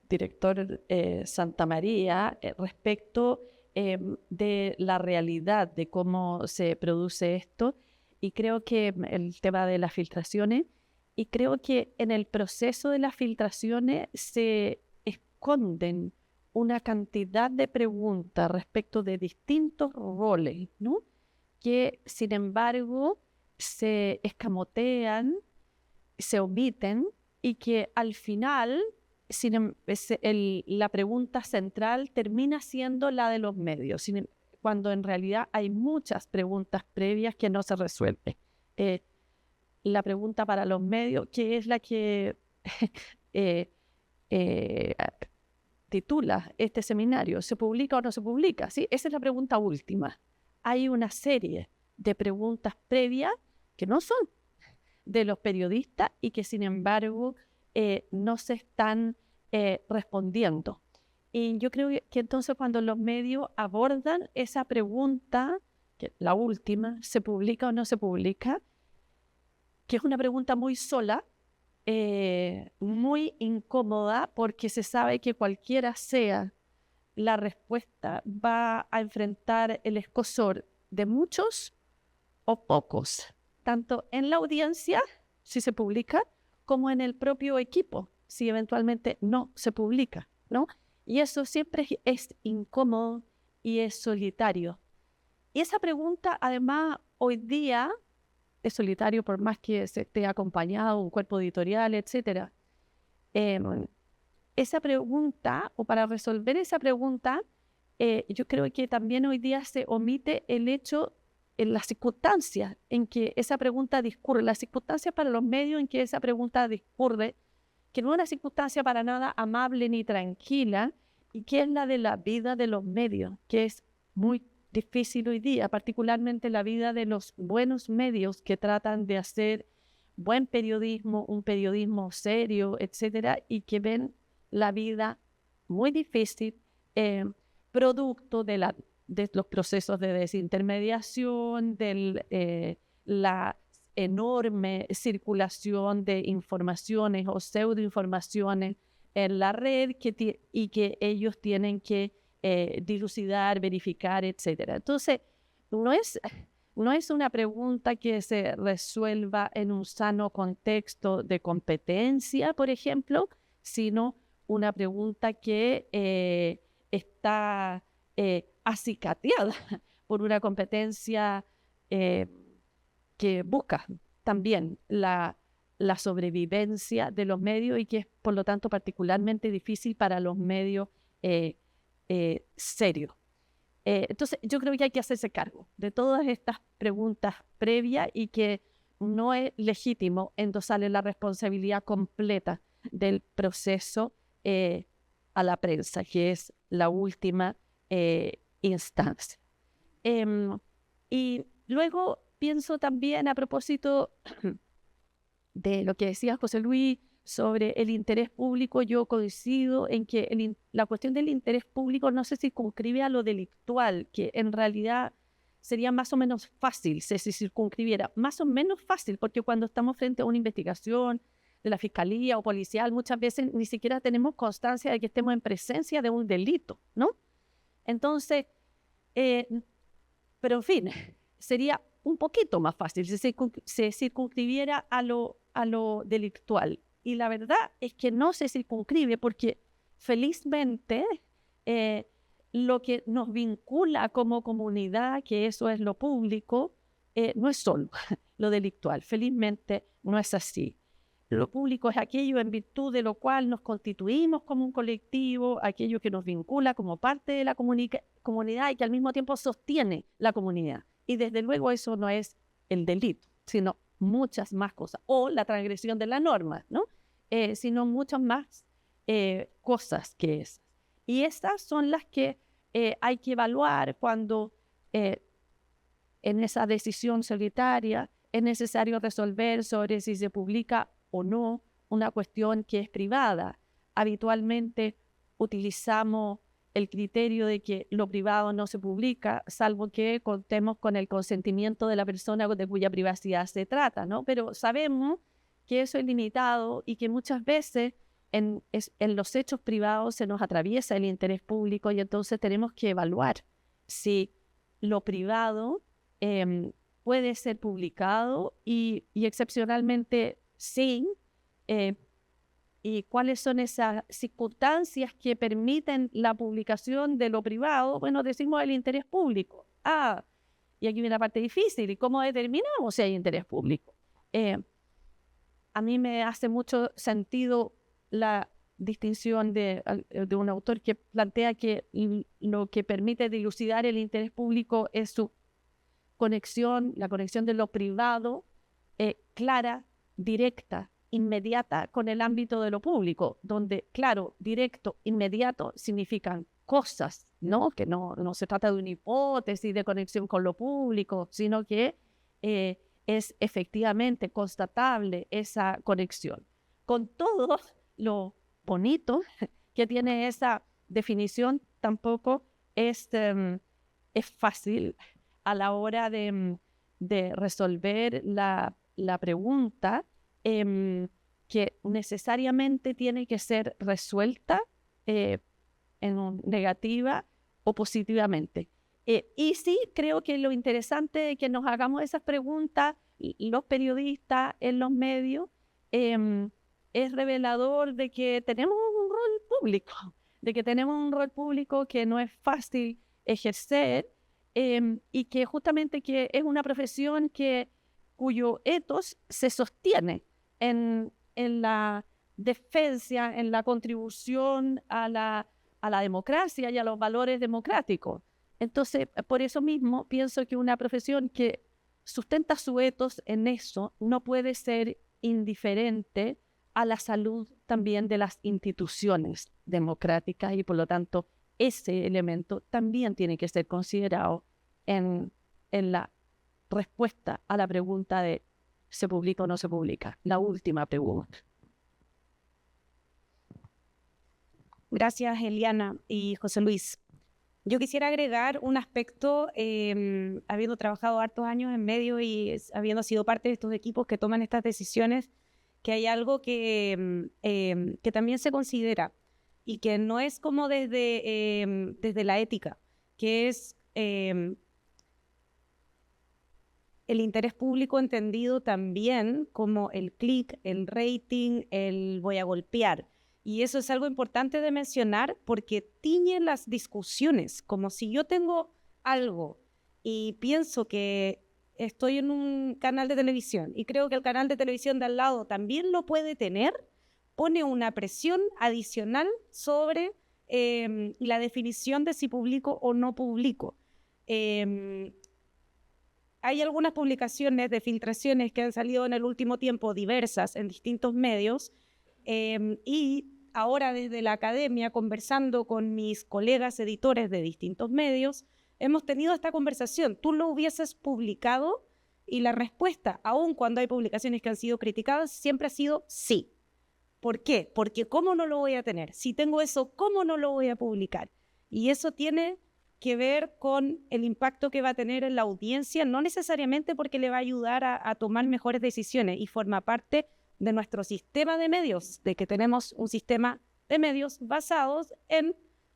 director Santamaría respecto de la realidad de cómo se produce esto, y creo que el tema de las filtraciones, y creo que en el proceso de las filtraciones se esconden una cantidad de preguntas respecto de distintos roles, ¿no? Que sin embargo se escamotean, se omiten, y que al final la pregunta central termina siendo la de los medios, cuando en realidad hay muchas preguntas previas que no se resuelven. La pregunta para los medios, que es la que titula este seminario, ¿se publica o no se publica? ¿Sí? Esa es la pregunta última. Hay una serie de preguntas previas que no son de los periodistas y que sin embargo no se están respondiendo. Y yo creo que entonces cuando los medios abordan esa pregunta, que la última, ¿se publica o no se publica?, que es una pregunta muy sola, muy incómoda, porque se sabe que cualquiera sea la respuesta va a enfrentar el escozor de muchos o pocos, tanto en la audiencia, si se publica, como en el propio equipo, si eventualmente no se publica, ¿no? Y eso siempre es incómodo y es solitario. Y esa pregunta, además, hoy día es solitario por más que se esté acompañado, un cuerpo editorial, etc. Esa pregunta, o para resolver esa pregunta, yo creo que también hoy día se omite el hecho, en las circunstancias en que esa pregunta discurre, las circunstancias para los medios en que esa pregunta discurre, que no es una circunstancia para nada amable ni tranquila, y que es la de la vida de los medios, que es muy difícil hoy día, particularmente la vida de los buenos medios que tratan de hacer buen periodismo, un periodismo serio, etcétera, y que ven la vida muy difícil, producto de los procesos de desintermediación, de la enorme circulación de informaciones o pseudoinformaciones en la red y que ellos tienen que dilucidar, verificar, etc. Entonces, no es una pregunta que se resuelva en un sano contexto de competencia, por ejemplo, sino una pregunta que está acicateada por una competencia que busca también la sobrevivencia de los medios, y que es, por lo tanto, particularmente difícil para los medios serios. Entonces, yo creo que hay que hacerse cargo de todas estas preguntas previas, y que no es legítimo endosarle la responsabilidad completa del proceso a la prensa, que es la última instancia. Y luego pienso también, a propósito de lo que decía José Luis sobre el interés público, yo coincido en que la cuestión del interés público no se circunscribe a lo delictual, que en realidad sería más o menos fácil si se circunscribiera, más o menos fácil, porque cuando estamos frente a una investigación de la fiscalía o policial, muchas veces ni siquiera tenemos constancia de que estemos en presencia de un delito, ¿no? Entonces, pero en fin, sería un poquito más fácil si se circunscribiera a lo delictual. Y la verdad es que no se circunscribe, porque felizmente, lo que nos vincula como comunidad, que eso es lo público, no es solo lo delictual. Felizmente no es así. Lo público es aquello en virtud de lo cual nos constituimos como un colectivo, aquello que nos vincula como parte de la comunidad y que al mismo tiempo sostiene la comunidad. Y desde luego eso no es el delito, sino muchas más cosas. O la transgresión de la norma, ¿no? Sino muchas más cosas que esas. Y estas son las que hay que evaluar cuando en esa decisión solitaria es necesario resolver sobre si se publica o no una cuestión que es privada. Habitualmente utilizamos el criterio de que lo privado no se publica, salvo que contemos con el consentimiento de la persona de cuya privacidad se trata, ¿no? Pero sabemos que eso es limitado y que muchas veces en los hechos privados se nos atraviesa el interés público y entonces tenemos que evaluar si lo privado puede ser publicado y excepcionalmente sí, y cuáles son esas circunstancias que permiten la publicación de lo privado. Bueno, decimos el interés público. Y aquí viene la parte difícil, ¿y cómo determinamos si hay interés público? A mí me hace mucho sentido la distinción de un autor que plantea que lo que permite dilucidar el interés público es su conexión, la conexión de lo privado, clara, directa, inmediata con el ámbito de lo público, donde, claro, directo, inmediato significan cosas, ¿no? Que no se trata de una hipótesis de conexión con lo público, sino que es efectivamente constatable esa conexión. Con todo lo bonito que tiene esa definición, tampoco es fácil a la hora de resolver la pregunta que necesariamente tiene que ser resuelta en negativa o positivamente. Y sí, creo que lo interesante de que nos hagamos esas preguntas, los periodistas en los medios, es revelador de que tenemos un rol público, que no es fácil ejercer y que justamente que es una profesión cuyo ethos se sostiene en la defensa, en la contribución a la democracia y a los valores democráticos. Entonces, por eso mismo, pienso que una profesión que sustenta su ethos en eso no puede ser indiferente a la salud también de las instituciones democráticas y, por lo tanto, ese elemento también tiene que ser considerado en la respuesta a la pregunta de ¿se publica o no se publica? La última pregunta. Gracias, Eliana y José Luis. Yo quisiera agregar un aspecto, habiendo trabajado hartos años en medio y habiendo sido parte de estos equipos que toman estas decisiones, que hay algo que también se considera y que no es como desde la ética, que es el interés público entendido también como el clic, el rating, el voy a golpear. Y eso es algo importante de mencionar porque tiñe las discusiones, como si yo tengo algo y pienso que estoy en un canal de televisión y creo que el canal de televisión de al lado también lo puede tener, pone una presión adicional sobre la definición de si publico o no publico. Hay algunas publicaciones de filtraciones que han salido en el último tiempo diversas en distintos medios y ahora desde la academia, conversando con mis colegas editores de distintos medios, hemos tenido esta conversación. ¿Tú lo hubieses publicado? Y la respuesta, aun cuando hay publicaciones que han sido criticadas, siempre ha sido sí. ¿Por qué? Porque ¿cómo no lo voy a tener? Si tengo eso, ¿cómo no lo voy a publicar? Y eso tiene que ver con el impacto que va a tener en la audiencia, no necesariamente porque le va a ayudar a tomar mejores decisiones y forma parte de nuestro sistema de medios, de que tenemos un sistema de medios basados en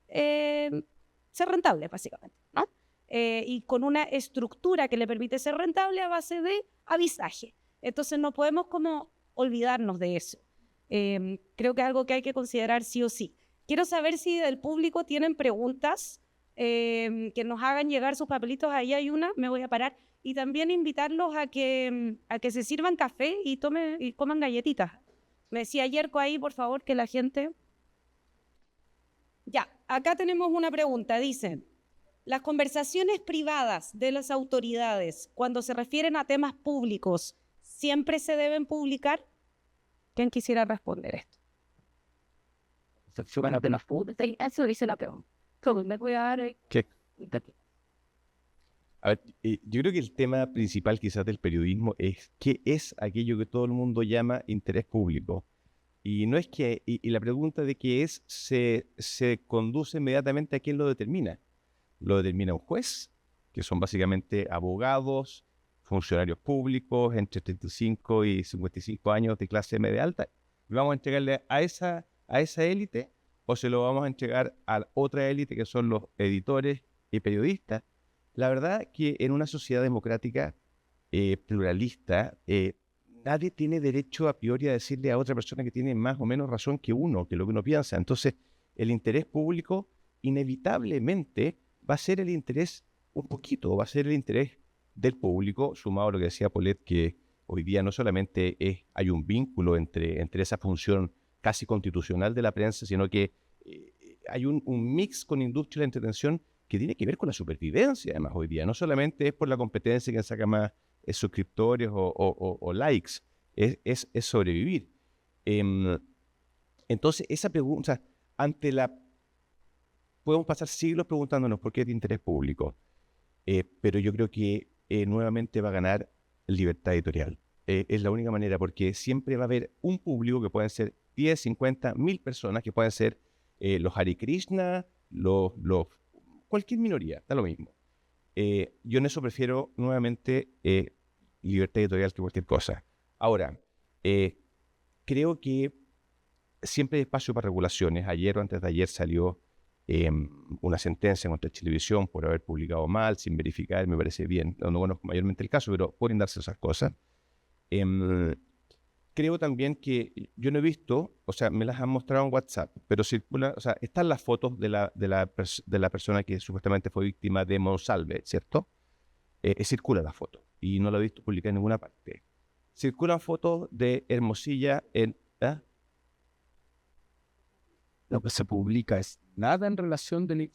ser rentable, básicamente, ¿no? Y con una estructura que le permite ser rentable a base de avisaje. Entonces no podemos como olvidarnos de eso. Creo que es algo que hay que considerar sí o sí. Quiero saber si del público tienen preguntas, que nos hagan llegar sus papelitos. Ahí hay una, me voy a parar. Y también invitarlos a que se sirvan café y coman galletitas. Me decía Yerko ahí, por favor, que la gente... Ya, acá tenemos una pregunta. Dice, las conversaciones privadas de las autoridades, cuando se refieren a temas públicos, ¿siempre se deben publicar? ¿Quién quisiera responder esto? Eso dice la pregunta. ¿Cómo me voy a dar? ¿Qué? A ver, yo creo que el tema principal quizás del periodismo es qué es aquello que todo el mundo llama interés público. Y no es que, y la pregunta de qué es se conduce inmediatamente a quién lo determina. Lo determina un juez, que son básicamente abogados, funcionarios públicos entre 35 y 55 años de clase media alta. ¿Vamos a entregarle a esa élite o se lo vamos a entregar a otra élite que son los editores y periodistas? La verdad que en una sociedad democrática pluralista, nadie tiene derecho a priori a decirle a otra persona que tiene más o menos razón que uno, que lo que uno piensa. Entonces, el interés público inevitablemente va a ser el interés va a ser el interés del público, sumado a lo que decía Paulette, que hoy día no solamente hay un vínculo entre esa función casi constitucional de la prensa, sino que hay un mix con industria de la entretención que tiene que ver con la supervivencia, además, hoy día. No solamente es por la competencia que saca más suscriptores o likes, es sobrevivir. Entonces, esa pregunta, podemos pasar siglos preguntándonos por qué es de interés público, pero yo creo que nuevamente va a ganar libertad editorial. Es la única manera, porque siempre va a haber un público que pueden ser 10, 50, 1000 personas, que pueden ser los Hare Krishna, cualquier minoría, da lo mismo. Yo en eso prefiero nuevamente libertad editorial que cualquier cosa. Ahora, creo que siempre hay espacio para regulaciones. Ayer o antes de ayer salió una sentencia contra Chilevisión por haber publicado mal, sin verificar, me parece bien. No conozco mayormente el caso, pero pueden darse esas cosas. Creo también que yo no he visto, o sea, me las han mostrado en WhatsApp, pero circula, o sea, están las fotos de la persona que supuestamente fue víctima de Monsalve, ¿cierto? Circula la foto y no la he visto publicada en ninguna parte. Circulan fotos de Hermosilla en... Lo que se publica es nada en relación de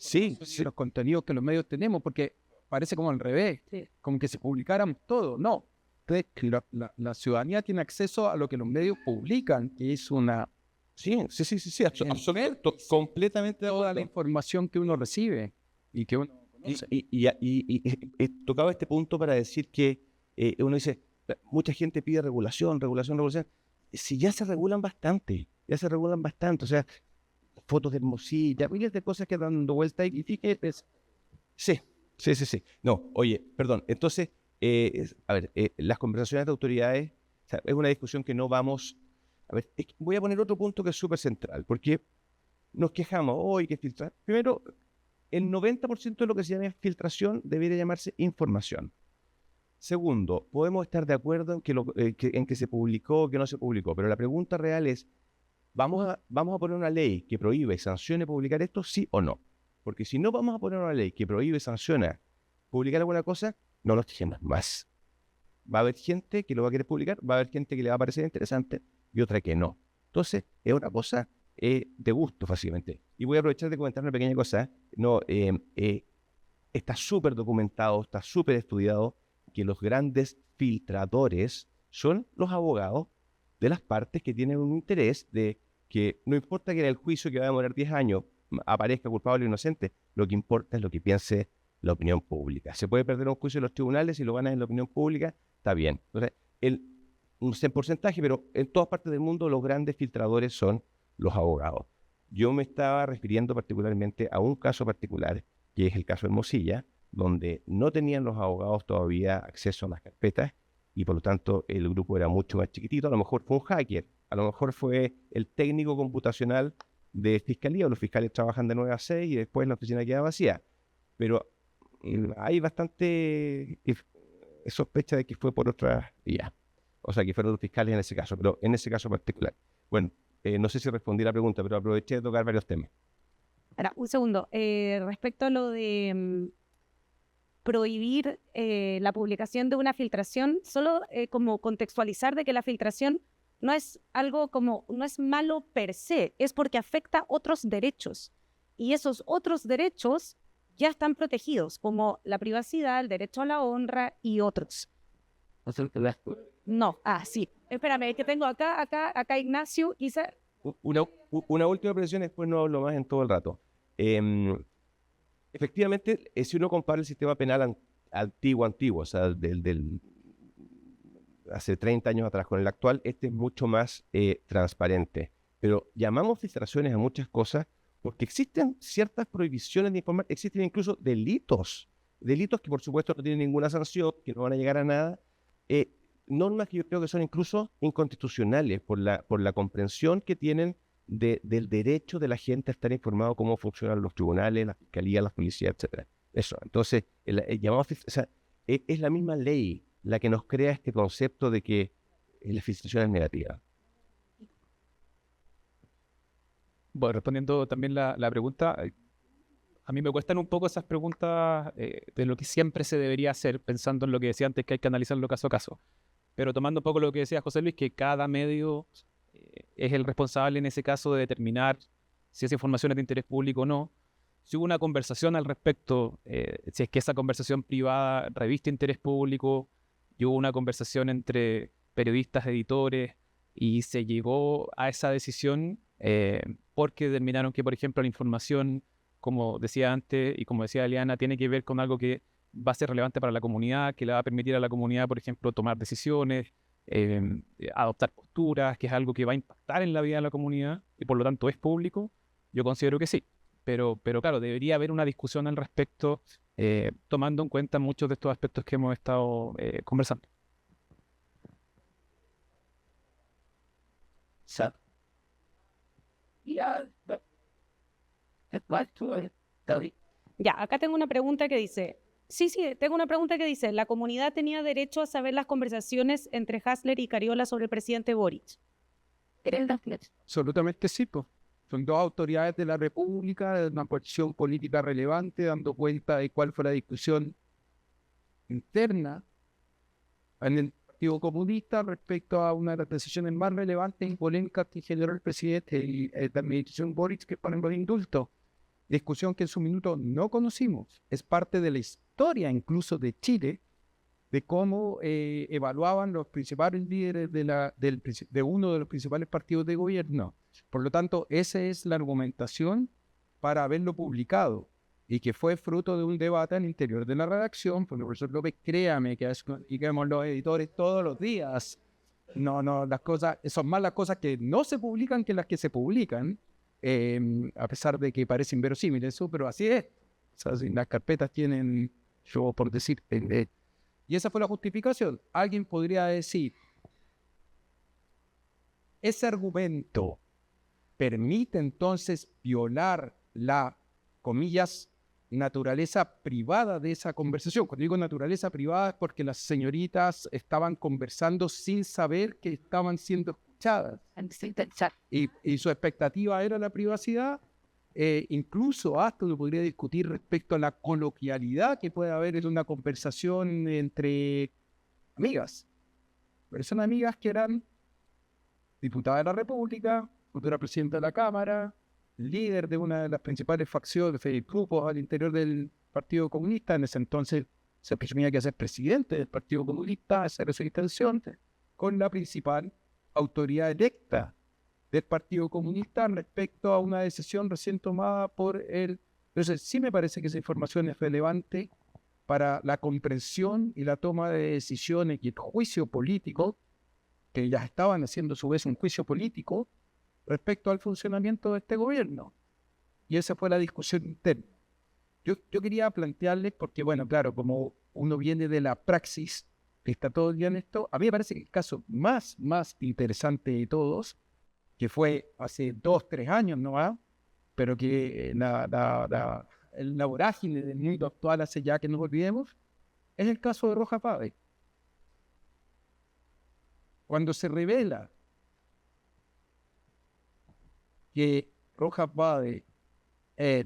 los contenidos que los medios tenemos, porque parece como al revés, como que se publicaran todo. No, la ciudadanía tiene acceso a lo que los medios publican, que es una... Sí, absoluto, completamente de toda la información que uno recibe y que uno conoce. Y tocaba este punto para decir que uno dice, mucha gente pide regulación. Si ya se regulan bastante, o sea, fotos de Hermosilla, miles de cosas que dan dando vuelta y fíjate. Sí. No, oye, perdón, entonces, a ver, las conversaciones de autoridades, o sea, es una discusión que no vamos... A ver, voy a poner otro punto que es súper central, porque nos quejamos, hoy que filtrar. Primero, el 90% de lo que se llama filtración debería llamarse información. Segundo, podemos estar de acuerdo en que se publicó o que no se publicó, pero la pregunta real es, ¿vamos a poner una ley que prohíbe y sancione publicar esto, sí o no? Porque si no vamos a poner una ley que prohíbe y sanciona publicar alguna cosa, no lo dejemos más. Va a haber gente que lo va a querer publicar, va a haber gente que le va a parecer interesante y otra que no. Entonces, es una cosa de gusto, fácilmente. Y voy a aprovechar de comentar una pequeña cosa. Está súper documentado, está súper estudiado que los grandes filtradores son los abogados de las partes que tienen un interés de que no importa que en el juicio que va a demorar 10 años aparezca culpable o inocente, lo que importa es lo que piense la opinión pública. Se puede perder un juicio en los tribunales y lo ganas en la opinión pública, está bien. Entonces, no sé en porcentaje, pero en todas partes del mundo los grandes filtradores son los abogados. Yo me estaba refiriendo particularmente a un caso particular, que es el caso de Hermosilla, donde no tenían los abogados todavía acceso a las carpetas y por lo tanto el grupo era mucho más chiquitito. A lo mejor fue un hacker, a lo mejor fue el técnico computacional de fiscalía, o los fiscales trabajan de 9 a 6 y después la oficina queda vacía. Pero hay bastante sospecha de que fue por otra vía. O sea, que fueron los fiscales en ese caso, pero en ese caso particular. Bueno, no sé si respondí la pregunta, pero aproveché de tocar varios temas. Ahora, un segundo. Respecto a lo de prohibir la publicación de una filtración, solo como contextualizar de que la filtración no es algo como, no es malo per se, es porque afecta otros derechos. Y esos otros derechos ya están protegidos, como la privacidad, el derecho a la honra y otros. No, sí. Espérame, que tengo acá Ignacio, quizá. Una última precisión, después no hablo más en todo el rato. Efectivamente, si uno compara el sistema penal antiguo, o sea, hace 30 años atrás con el actual, este es mucho más transparente. Pero llamamos filtraciones a muchas cosas porque existen ciertas prohibiciones de informar, existen incluso delitos que por supuesto no tienen ninguna sanción, que no van a llegar a nada, normas que yo creo que son incluso inconstitucionales por la comprensión que tienen del derecho de la gente a estar informado cómo funcionan los tribunales, la fiscalía, la policía, etc. Eso, entonces, es la misma ley la que nos crea este concepto de que la filtración es negativa. Bueno, respondiendo también la pregunta, a mí me cuestan un poco esas preguntas de lo que siempre se debería hacer, pensando en lo que decía antes, que hay que analizarlo caso a caso. Pero tomando un poco lo que decía José Luis, que cada medio es el responsable en ese caso de determinar si esa información es de interés público o no. Si hubo una conversación al respecto, si es que esa conversación privada reviste interés público, y hubo una conversación entre periodistas, editores, y se llegó a esa decisión porque determinaron que, por ejemplo, la información, como decía antes y como decía Eliana, tiene que ver con algo que va a ser relevante para la comunidad, que le va a permitir a la comunidad, por ejemplo, tomar decisiones, adoptar posturas, que es algo que va a impactar en la vida de la comunidad y por lo tanto es público. Yo considero que sí, pero claro, debería haber una discusión al respecto, tomando en cuenta muchos de estos aspectos que hemos estado conversando. Ya, acá tengo una pregunta que dice, tengo una pregunta que dice, ¿la comunidad tenía derecho a saber las conversaciones entre Hasler y Cariola sobre el presidente Boric? Absolutamente sí, pues. Son dos autoridades de la República, de una posición política relevante, dando cuenta de cuál fue la discusión interna en el Partido Comunista respecto a una de las decisiones más relevantes y polémicas que generó el presidente y la administración Boric, que ponen los indultos. Discusión que en su minuto no conocimos. Es parte de la historia incluso de Chile, de cómo evaluaban los principales líderes de uno de los principales partidos de gobierno. Por lo tanto, esa es la argumentación para haberlo publicado y que fue fruto de un debate al interior de la redacción. Porque el profesor López, créame que digamos los editores todos los días. No, las cosas, son más las cosas que no se publican que las que se publican, a pesar de que parece inverosímil eso, pero así es. O sea, si las carpetas tienen, yo por decir, y esa fue la justificación. Alguien podría decir, ese argumento permite entonces violar la, comillas, naturaleza privada de esa conversación. Cuando digo naturaleza privada es porque las señoritas estaban conversando sin saber que estaban siendo escuchadas. Y su expectativa era la privacidad. Incluso hasta uno podría discutir respecto a la coloquialidad que puede haber en una conversación entre amigas. Personas amigas que eran diputada de la República, futura presidenta de la Cámara, líder de una de las principales facciones y grupos al interior del Partido Comunista. En ese entonces se presumía que ser presidente del Partido Comunista, esa era su intención, con la principal autoridad electa del Partido Comunista respecto a una decisión recién tomada por él. Entonces, sí me parece que esa información es relevante para la comprensión y la toma de decisiones y el juicio político, que ya estaban haciendo a su vez un juicio político respecto al funcionamiento de este gobierno. Y esa fue la discusión interna. Yo quería plantearles, porque bueno, claro, como uno viene de la praxis, que está todo el día en esto, a mí me parece que el caso más interesante de todos, que fue hace 2-3 años nomás, pero que la vorágine del mundo actual hace ya que nos olvidemos, es el caso de Rojas Pávez. Cuando se revela que Rojas Pávez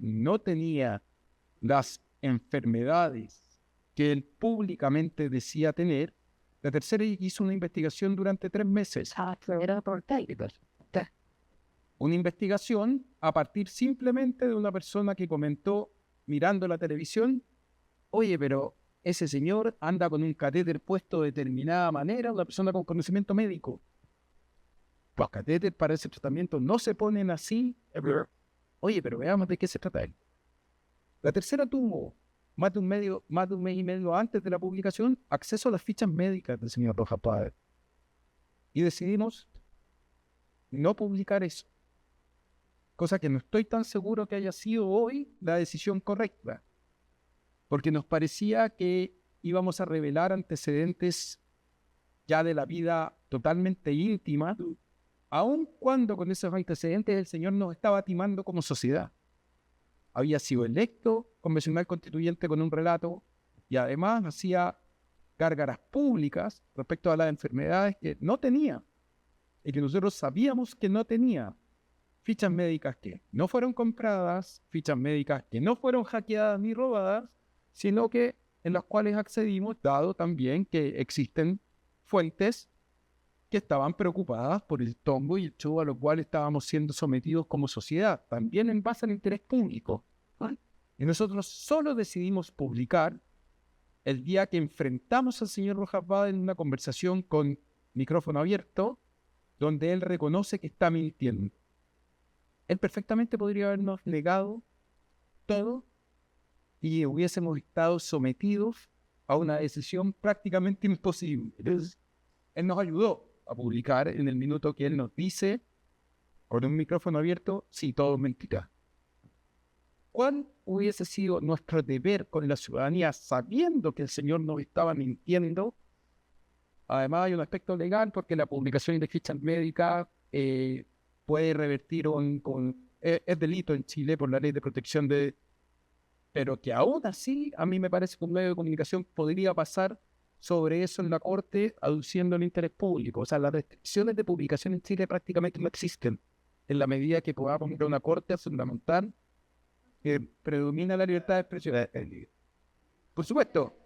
no tenía las enfermedades que él públicamente decía tener, la tercera hizo una investigación durante 3 meses. Una investigación a partir simplemente de una persona que comentó mirando la televisión, oye, pero ese señor anda con un catéter puesto de determinada manera, una persona con conocimiento médico. Los catéteres para ese tratamiento no se ponen así. Oye, pero veamos de qué se trata él. La tercera tuvo, más de un mes y medio antes de la publicación, acceso a las fichas médicas del señor Rojas Páez. Y decidimos no publicar eso. Cosa que no estoy tan seguro que haya sido hoy la decisión correcta. Porque nos parecía que íbamos a revelar antecedentes ya de la vida totalmente íntima, aun cuando con esos antecedentes el señor nos estaba timando como sociedad. Había sido electo convencional constituyente con un relato y además hacía gárgaras públicas respecto a las enfermedades que no tenía y que nosotros sabíamos que no tenía. Fichas médicas que no fueron compradas, fichas médicas que no fueron hackeadas ni robadas, sino que en las cuales accedimos, dado también que existen fuentes que estaban preocupadas por el tombo y el show a lo cual estábamos siendo sometidos como sociedad, también en base al interés público. Y nosotros solo decidimos publicar el día que enfrentamos al señor Rojas Páez en una conversación con micrófono abierto, donde él reconoce que está mintiendo. Él perfectamente podría habernos negado todo y hubiésemos estado sometidos a una decisión prácticamente imposible. Entonces, él nos ayudó a publicar en el minuto que él nos dice, con un micrófono abierto, sí, todo es mentira. ¿Cuál hubiese sido nuestro deber con la ciudadanía sabiendo que el señor nos estaba mintiendo? Además hay un aspecto legal porque la publicación de fichas médicas puede revertir es delito en Chile por la ley de protección de... Pero que aún así, a mí me parece que un medio de comunicación podría pasar sobre eso en la Corte aduciendo el interés público. O sea, las restricciones de publicación en Chile prácticamente no existen en la medida que podamos ir a una Corte fundamental que predomina la libertad de expresión. Por supuesto,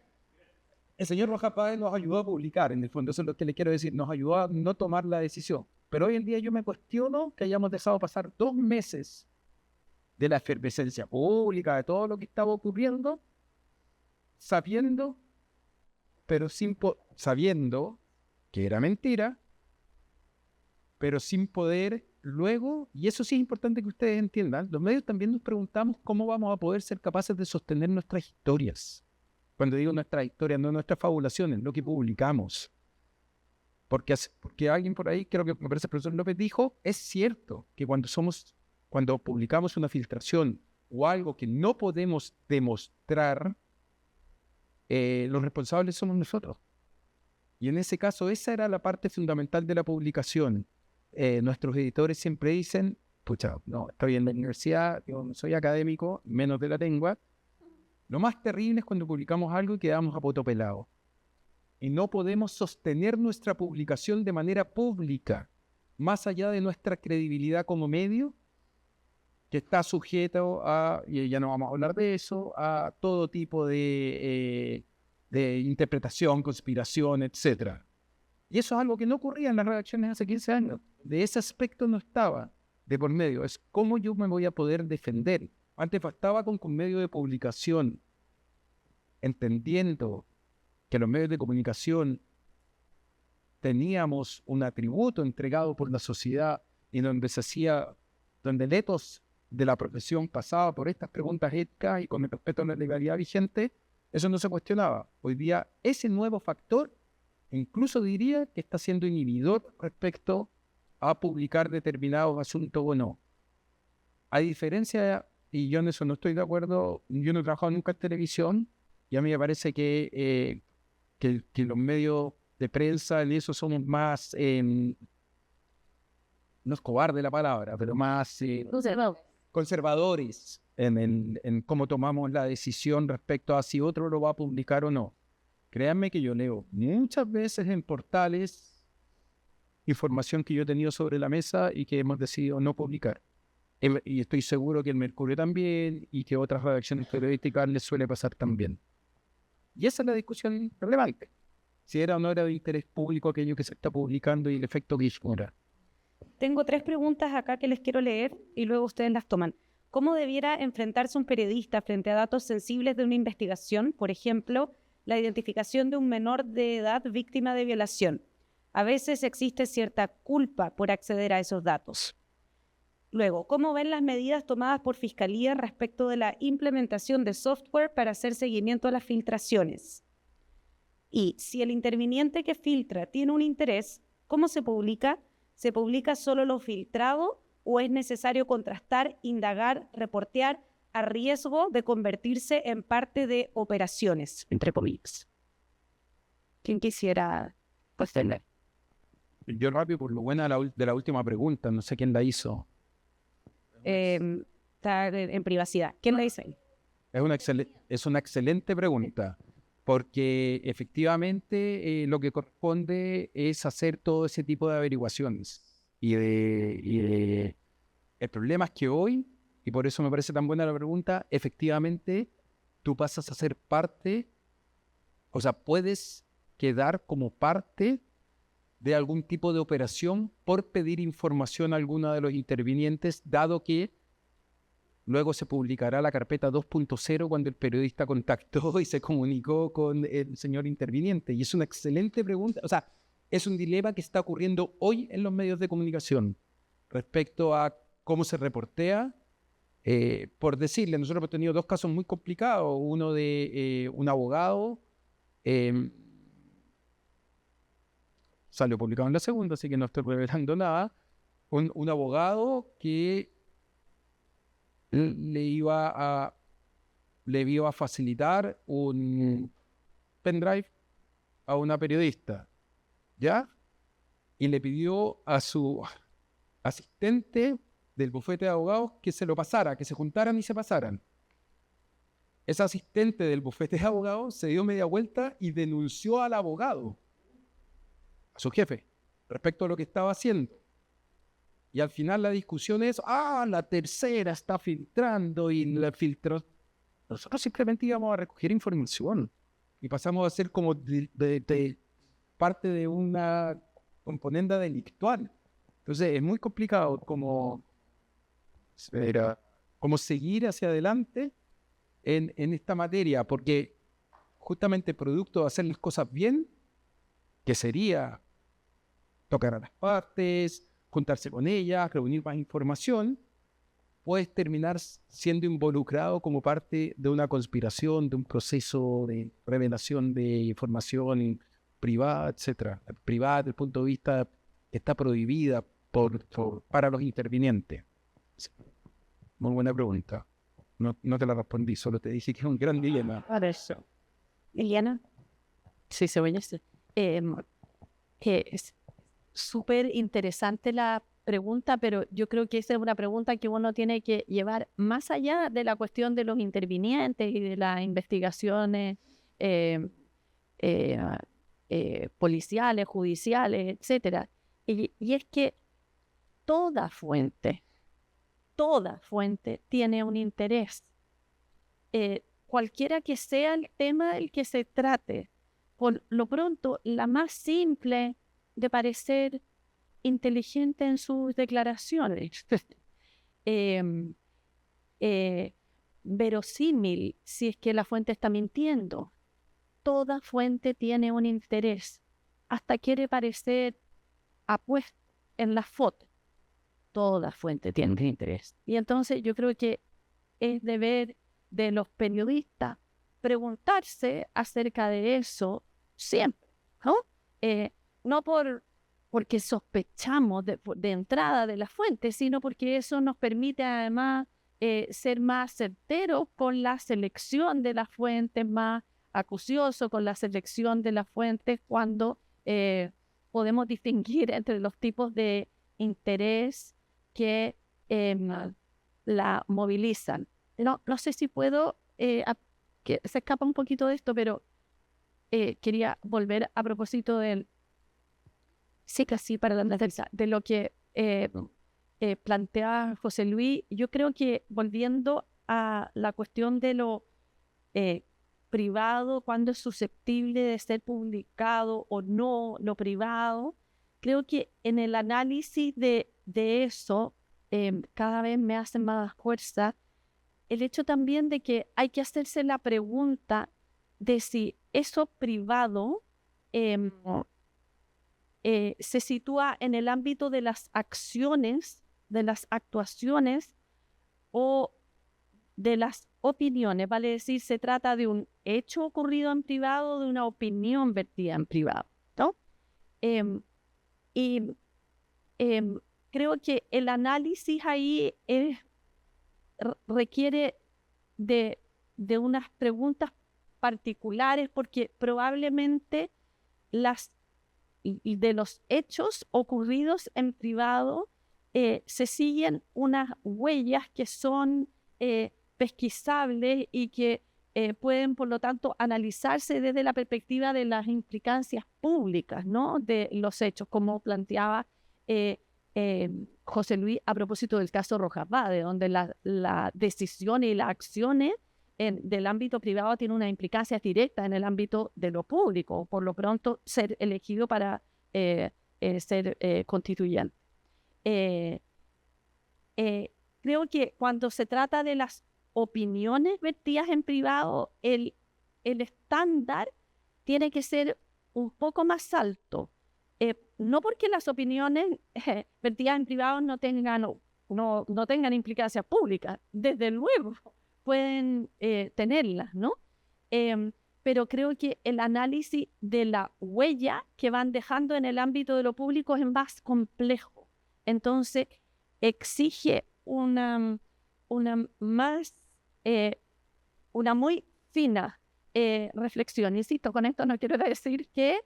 el señor Rojas Páez nos ayudó a publicar, en el fondo, eso es lo que le quiero decir, nos ayudó a no tomar la decisión. Pero hoy en día yo me cuestiono que hayamos dejado pasar 2 meses de la efervescencia pública, de todo lo que estaba ocurriendo, sabiendo que era mentira, pero sin poder luego, y eso sí es importante que ustedes entiendan, los medios también nos preguntamos cómo vamos a poder ser capaces de sostener nuestras historias. Cuando digo nuestras historias, no nuestras fabulaciones, lo que publicamos. Porque alguien por ahí, creo que me parece el profesor López dijo, es cierto que cuando publicamos una filtración o algo que no podemos demostrar, los responsables somos nosotros. Y en ese caso, esa era la parte fundamental de la publicación. Nuestros editores siempre dicen, pucha, no, estoy en la universidad, yo no soy académico, menos de la lengua. Lo más terrible es cuando publicamos algo y quedamos a poto pelado. Y no podemos sostener nuestra publicación de manera pública, más allá de nuestra credibilidad como medio, que está sujeto a, y ya no vamos a hablar de eso, a todo tipo de interpretación, conspiración, etc. Y eso es algo que no ocurría en las redacciones hace 15 años. De ese aspecto no estaba de por medio. Es cómo yo me voy a poder defender. Antes bastaba con medio de publicación, entendiendo que los medios de comunicación teníamos un atributo entregado por la sociedad y donde el ethos de la profesión pasaba por estas preguntas éticas y con el respeto a la legalidad vigente, eso no se cuestionaba. Hoy día ese nuevo factor incluso diría que está siendo inhibidor respecto a publicar determinados asuntos o no. A diferencia, y yo en eso no estoy de acuerdo, yo no he trabajado nunca en televisión y a mí me parece que los medios de prensa en eso somos más, no es cobarde la palabra, pero más conservadores en cómo tomamos la decisión respecto a si otro lo va a publicar o no. Créanme que yo leo muchas veces en portales información que yo he tenido sobre la mesa y que hemos decidido no publicar. Y estoy seguro que el Mercurio también y que otras redacciones periodísticas les suele pasar también. Y esa es la discusión relevante. Si era o no era de interés público aquello que se está publicando y el efecto que genera. Tengo 3 preguntas acá que les quiero leer y luego ustedes las toman. ¿Cómo debiera enfrentarse un periodista frente a datos sensibles de una investigación? Por ejemplo, la identificación de un menor de edad víctima de violación. A veces existe cierta culpa por acceder a esos datos. Luego, ¿cómo ven las medidas tomadas por Fiscalía respecto de la implementación de software para hacer seguimiento a las filtraciones? Y si el interviniente que filtra tiene un interés, ¿cómo se publica? ¿Se publica solo lo filtrado o es necesario contrastar, indagar, reportear a riesgo de convertirse en parte de operaciones, entre comillas? ¿Quién quisiera tener? Yo rápido, por lo buena de la última pregunta, no sé quién la hizo. Está en privacidad. ¿Quién la dice ahí? Es una excelente pregunta, porque efectivamente lo que corresponde es hacer todo ese tipo de averiguaciones. El problema es que hoy, y por eso me parece tan buena la pregunta, efectivamente tú pasas a ser parte, o sea, puedes quedar como parte de algún tipo de operación por pedir información a alguno de los intervinientes, dado que luego se publicará la carpeta 2.0 cuando el periodista contactó y se comunicó con el señor interviniente. Y es una excelente pregunta. O sea, es un dilema que está ocurriendo hoy en los medios de comunicación respecto a cómo se reportea. Por decirle, nosotros hemos tenido 2 casos muy complicados. Uno de un abogado, salió publicado en la segunda, así que no estoy revelando nada. Un abogado que le iba a facilitar un pendrive a una periodista, ¿ya? Y le pidió a su asistente del bufete de abogados que se lo pasara, que se juntaran y se pasaran. Ese asistente del bufete de abogados se dio media vuelta y denunció al abogado, a su jefe, respecto a lo que estaba haciendo. Y al final la discusión es, la tercera está filtrando y la filtró. Nosotros simplemente íbamos a recoger información y pasamos a ser como de parte de una componente delictual. Entonces es muy complicado como seguir hacia adelante en esta materia, porque justamente producto de hacer las cosas bien, que sería tocar a las partes, juntarse con ellas, reunir más información, puedes terminar siendo involucrado como parte de una conspiración, de un proceso de revelación de información privada, etcétera. Privada desde el punto de vista que está prohibida para los intervinientes. Muy buena pregunta. No te la respondí, solo te dije que es un gran dilema. Para eso. Eliana. Sí, se oye. Es súper interesante la pregunta, pero yo creo que esa es una pregunta que uno tiene que llevar más allá de la cuestión de los intervinientes y de las investigaciones policiales, judiciales, etcétera. Y es que toda fuente tiene un interés. Cualquiera que sea el tema del que se trate, por lo pronto, la más simple de parecer inteligente en sus declaraciones, verosímil si es que la fuente está mintiendo. Toda fuente tiene un interés, hasta quiere parecer apuesto en la foto. Toda fuente tiene un interés. Y entonces yo creo que es deber de los periodistas preguntarse acerca de eso siempre, ¿no? No porque sospechamos de entrada de la fuente, sino porque eso nos permite además ser más certeros con la selección de las fuentes, más acuciosos con la selección de las fuentes cuando podemos distinguir entre los tipos de interés que la movilizan. No sé si puedo, que se escapa un poquito de esto, pero quería volver a propósito del, sí, casi para la tercera, de lo que planteaba José Luis, yo creo que volviendo a la cuestión de lo privado, cuándo es susceptible de ser publicado o no, lo privado, creo que en el análisis de eso cada vez me hace más fuerza el hecho también de que hay que hacerse la pregunta de si eso privado se sitúa en el ámbito de las acciones, de las actuaciones o de las opiniones, vale decir, se trata de un hecho ocurrido en privado o de una opinión vertida en privado, ¿no? Creo que el análisis ahí requiere de unas preguntas particulares porque probablemente de los hechos ocurridos en privado se siguen unas huellas que son pesquisables y que pueden, por lo tanto, analizarse desde la perspectiva de las implicancias públicas, ¿no? De los hechos, como planteaba José Luis a propósito del caso Rojas Vade, donde la decisión y las acciones del ámbito privado tienen una implicancia directa en el ámbito de lo público, por lo pronto ser elegido para ser constituyente. Creo que cuando se trata de las opiniones vertidas en privado, el estándar tiene que ser un poco más alto. No porque las opiniones vertidas en privado no tengan implicancias públicas, desde luego pueden tenerlas, ¿no? Pero creo que el análisis de la huella que van dejando en el ámbito de lo público es más complejo. Entonces, exige una muy fina reflexión. Insisto, con esto no quiero decir que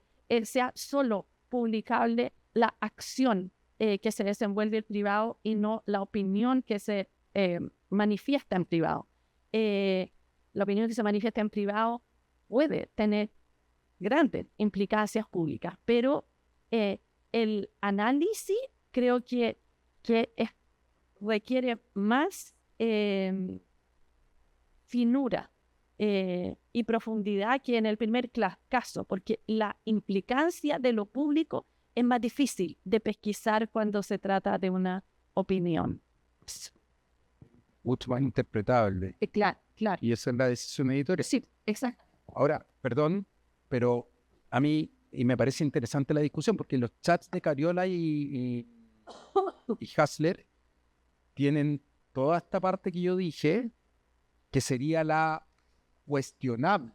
sea solo publicable la acción que se desenvuelve en privado y no la opinión que se manifiesta en privado. La opinión que se manifiesta en privado puede tener grandes implicancias públicas, pero el análisis creo que requiere más finura y profundidad que en el primer caso, porque la implicancia de lo público es más difícil de pesquisar cuando se trata de una opinión. Mucho más interpretable. Claro. Y esa es la decisión editorial. Sí, exacto. Ahora, perdón, pero a mí, y me parece interesante la discusión, porque los chats de Cariola y Hassler tienen toda esta parte que yo dije, que sería la cuestionable,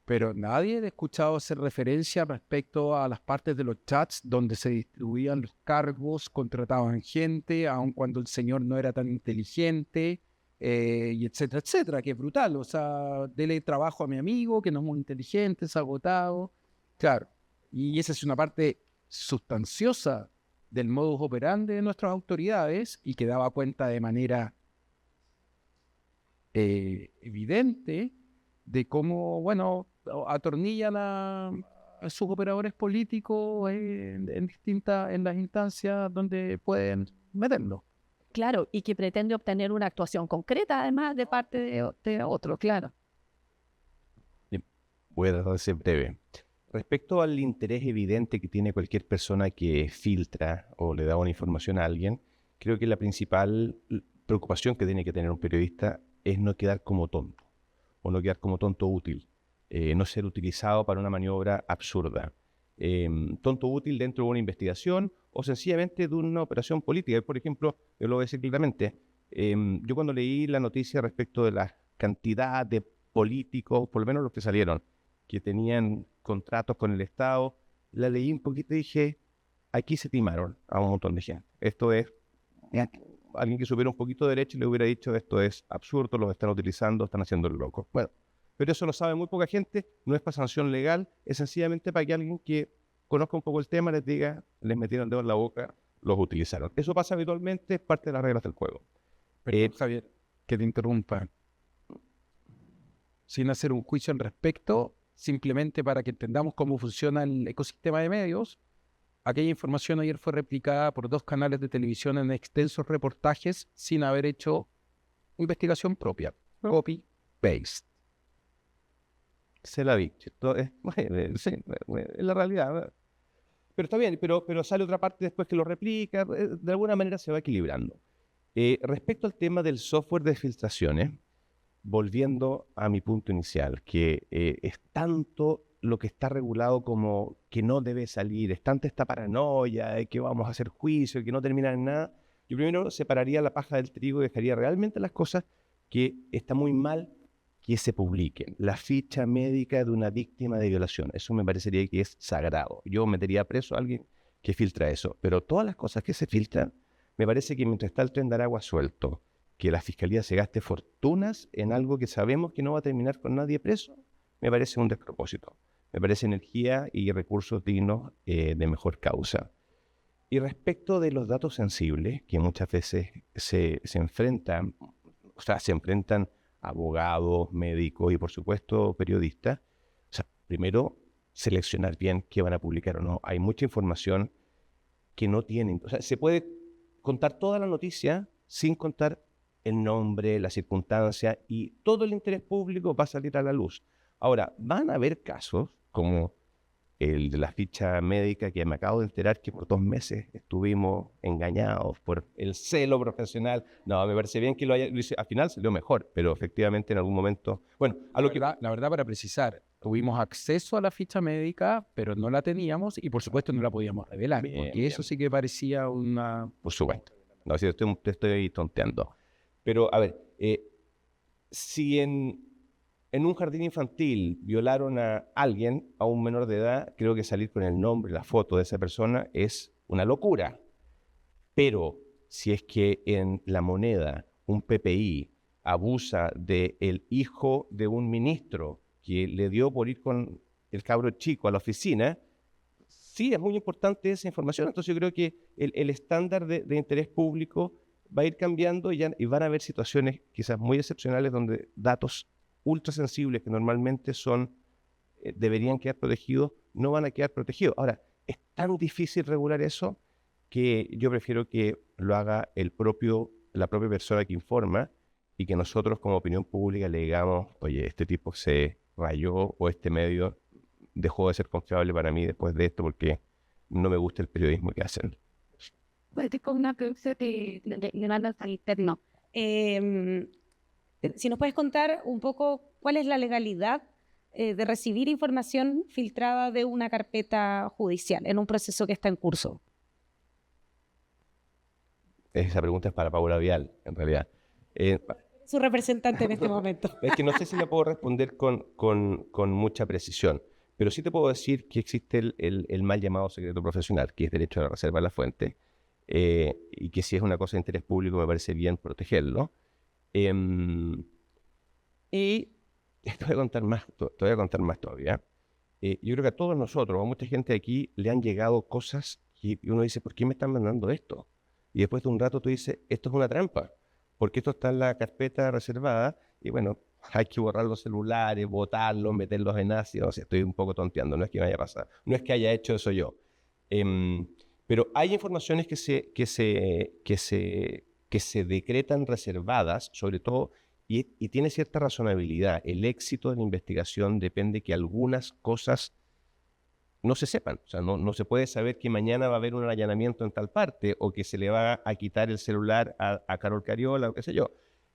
pero nadie ha escuchado hacer referencia respecto a las partes de los chats donde se distribuían los cargos, contrataban gente, aun cuando el señor no era tan inteligente, y etcétera, etcétera, que es brutal. O sea, dele trabajo a mi amigo, que no es muy inteligente, es agotado. Claro, y esa es una parte sustanciosa del modus operandi de nuestras autoridades y que daba cuenta de manera evidente de cómo, bueno, atornillan a sus operadores políticos en las instancias donde pueden meterlo. Claro, y que pretende obtener una actuación concreta, además, de parte de otro, claro. Voy a tratar de ser breve. Respecto al interés evidente que tiene cualquier persona que filtra o le da una información a alguien, creo que la principal preocupación que tiene que tener un periodista es no quedar como tonto, o no quedar como tonto útil, no ser utilizado para una maniobra absurda. Tonto útil dentro de una investigación o sencillamente de una operación política. Por ejemplo, yo lo voy a decir claramente, yo cuando leí la noticia respecto de la cantidad de políticos, por lo menos los que salieron, que tenían contratos con el Estado, la leí un poquito y dije, aquí se timaron a un montón de gente. Esto es, alguien que supiera un poquito de derecho le hubiera dicho, esto es absurdo, los están utilizando, están haciendo el loco. Bueno, pero eso lo sabe muy poca gente, no es para sanción legal, es sencillamente para que alguien que conozca un poco el tema les diga, les metieron el dedo en la boca, los utilizaron. Eso pasa habitualmente, es parte de las reglas del juego. Pero, Javier, que te interrumpa. Sin hacer un juicio al respecto, simplemente para que entendamos cómo funciona el ecosistema de medios, aquella información ayer fue replicada por 2 canales de televisión en extensos reportajes sin haber hecho investigación propia. Copy-paste. Se la vi. Sí, es la realidad. Pero está bien, pero sale otra parte después que lo replica. De alguna manera se va equilibrando. Respecto al tema del software de filtraciones, volviendo a mi punto inicial, que es tanto lo que está regulado como que no debe salir, es tanta esta paranoia de que vamos a hacer juicio, que no termina en nada. Yo primero separaría la paja del trigo y dejaría realmente las cosas que está muy mal que se publiquen. La ficha médica de una víctima de violación, eso me parecería que es sagrado. Yo metería preso a alguien que filtra eso, pero todas las cosas que se filtran, me parece que mientras está el tren de Aragua suelto, que la fiscalía se gaste fortunas en algo que sabemos que no va a terminar con nadie preso, me parece un despropósito. Me parece energía y recursos dignos de mejor causa. Y respecto de los datos sensibles, que muchas veces se enfrentan abogados, médicos y por supuesto periodistas, primero seleccionar bien qué van a publicar o no. Hay mucha información que no tienen. Se puede contar toda la noticia sin contar el nombre, la circunstancia, y todo el interés público va a salir a la luz. Ahora, van a haber casos como el de la ficha médica, que me acabo de enterar que por 2 meses estuvimos engañados por el celo profesional. No, me parece bien que lo hice. Al final salió mejor, pero efectivamente en algún momento... Bueno, la verdad, para precisar, tuvimos acceso a la ficha médica, pero no la teníamos y por supuesto no la podíamos revelar, porque eso sí que parecía una... Por supuesto. No, si te estoy tonteando. Pero, a ver, si en un jardín infantil violaron a alguien, a un menor de edad, creo que salir con el nombre, la foto de esa persona es una locura. Pero si es que en La Moneda un PPI abusa del hijo de un ministro que le dio por ir con el cabro chico a la oficina, sí es muy importante esa información. Entonces yo creo que el estándar de interés público va a ir cambiando y van a haber situaciones quizás muy excepcionales donde datos ultra sensibles que normalmente deberían quedar protegidos, no van a quedar protegidos. Ahora, es tan difícil regular eso que yo prefiero que lo haga la propia persona que informa y que nosotros como opinión pública le digamos, oye, este tipo se rayó o este medio dejó de ser confiable para mí después de esto porque no me gusta el periodismo que hacen. Si nos puedes contar un poco cuál es la legalidad de recibir información filtrada de una carpeta judicial en un proceso que está en curso. Esa pregunta es para Paula Vial, en realidad. Su representante en este momento. Es que no sé si la puedo responder con mucha precisión, pero sí te puedo decir que existe el mal llamado secreto profesional, que es derecho a la reserva de la fuente, y que si es una cosa de interés público me parece bien protegerlo. Y te voy a contar más todavía. Yo creo que a todos nosotros, a mucha gente aquí, le han llegado cosas y uno dice, ¿por qué me están mandando esto? Y después de un rato tú dices, esto es una trampa, porque esto está en la carpeta reservada y bueno, hay que borrar los celulares, botarlos, meterlos en ácido. O sea, estoy un poco tonteando, no es que me haya pasado, no es que haya hecho eso yo. Pero hay informaciones que se decretan reservadas, sobre todo, y tiene cierta razonabilidad. El éxito de la investigación depende que algunas cosas no se sepan. O sea, no se puede saber que mañana va a haber un allanamiento en tal parte o que se le va a quitar el celular a Carol Cariola o qué sé yo.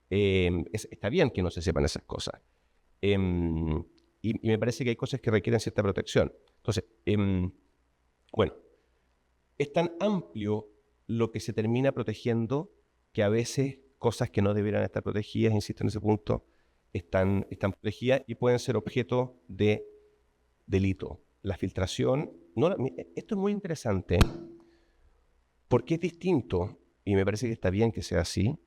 Está bien que no se sepan esas cosas. Y me parece que hay cosas que requieren cierta protección. Entonces, bueno, es tan amplio lo que se termina protegiendo que a veces cosas que no debieran estar protegidas, insisto en ese punto, están protegidas y pueden ser objeto de delito. La filtración, esto es muy interesante porque es distinto, y me parece que está bien que sea así,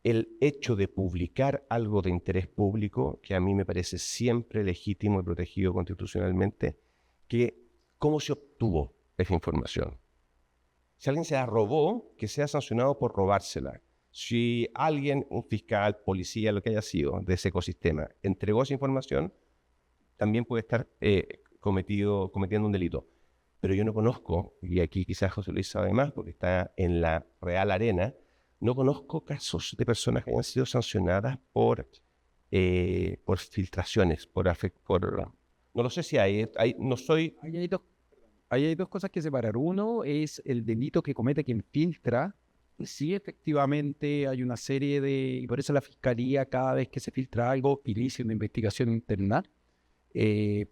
el hecho de publicar algo de interés público, que a mí me parece siempre legítimo y protegido constitucionalmente, que cómo se obtuvo esa información. Si alguien se la robó, que sea sancionado por robársela. Si alguien, un fiscal, policía, lo que haya sido de ese ecosistema, entregó esa información, también puede estar cometiendo un delito. pero yo no conozco, y aquí quizás José Luis sabe más porque está en la Real Arena, no conozco casos de personas que hayan sido sancionadas por filtraciones, no lo sé si no soy... Ahí hay dos cosas que separar. Uno es el delito que comete quien filtra. Sí, efectivamente hay una serie y por eso la Fiscalía cada vez que se filtra algo inicia una investigación interna,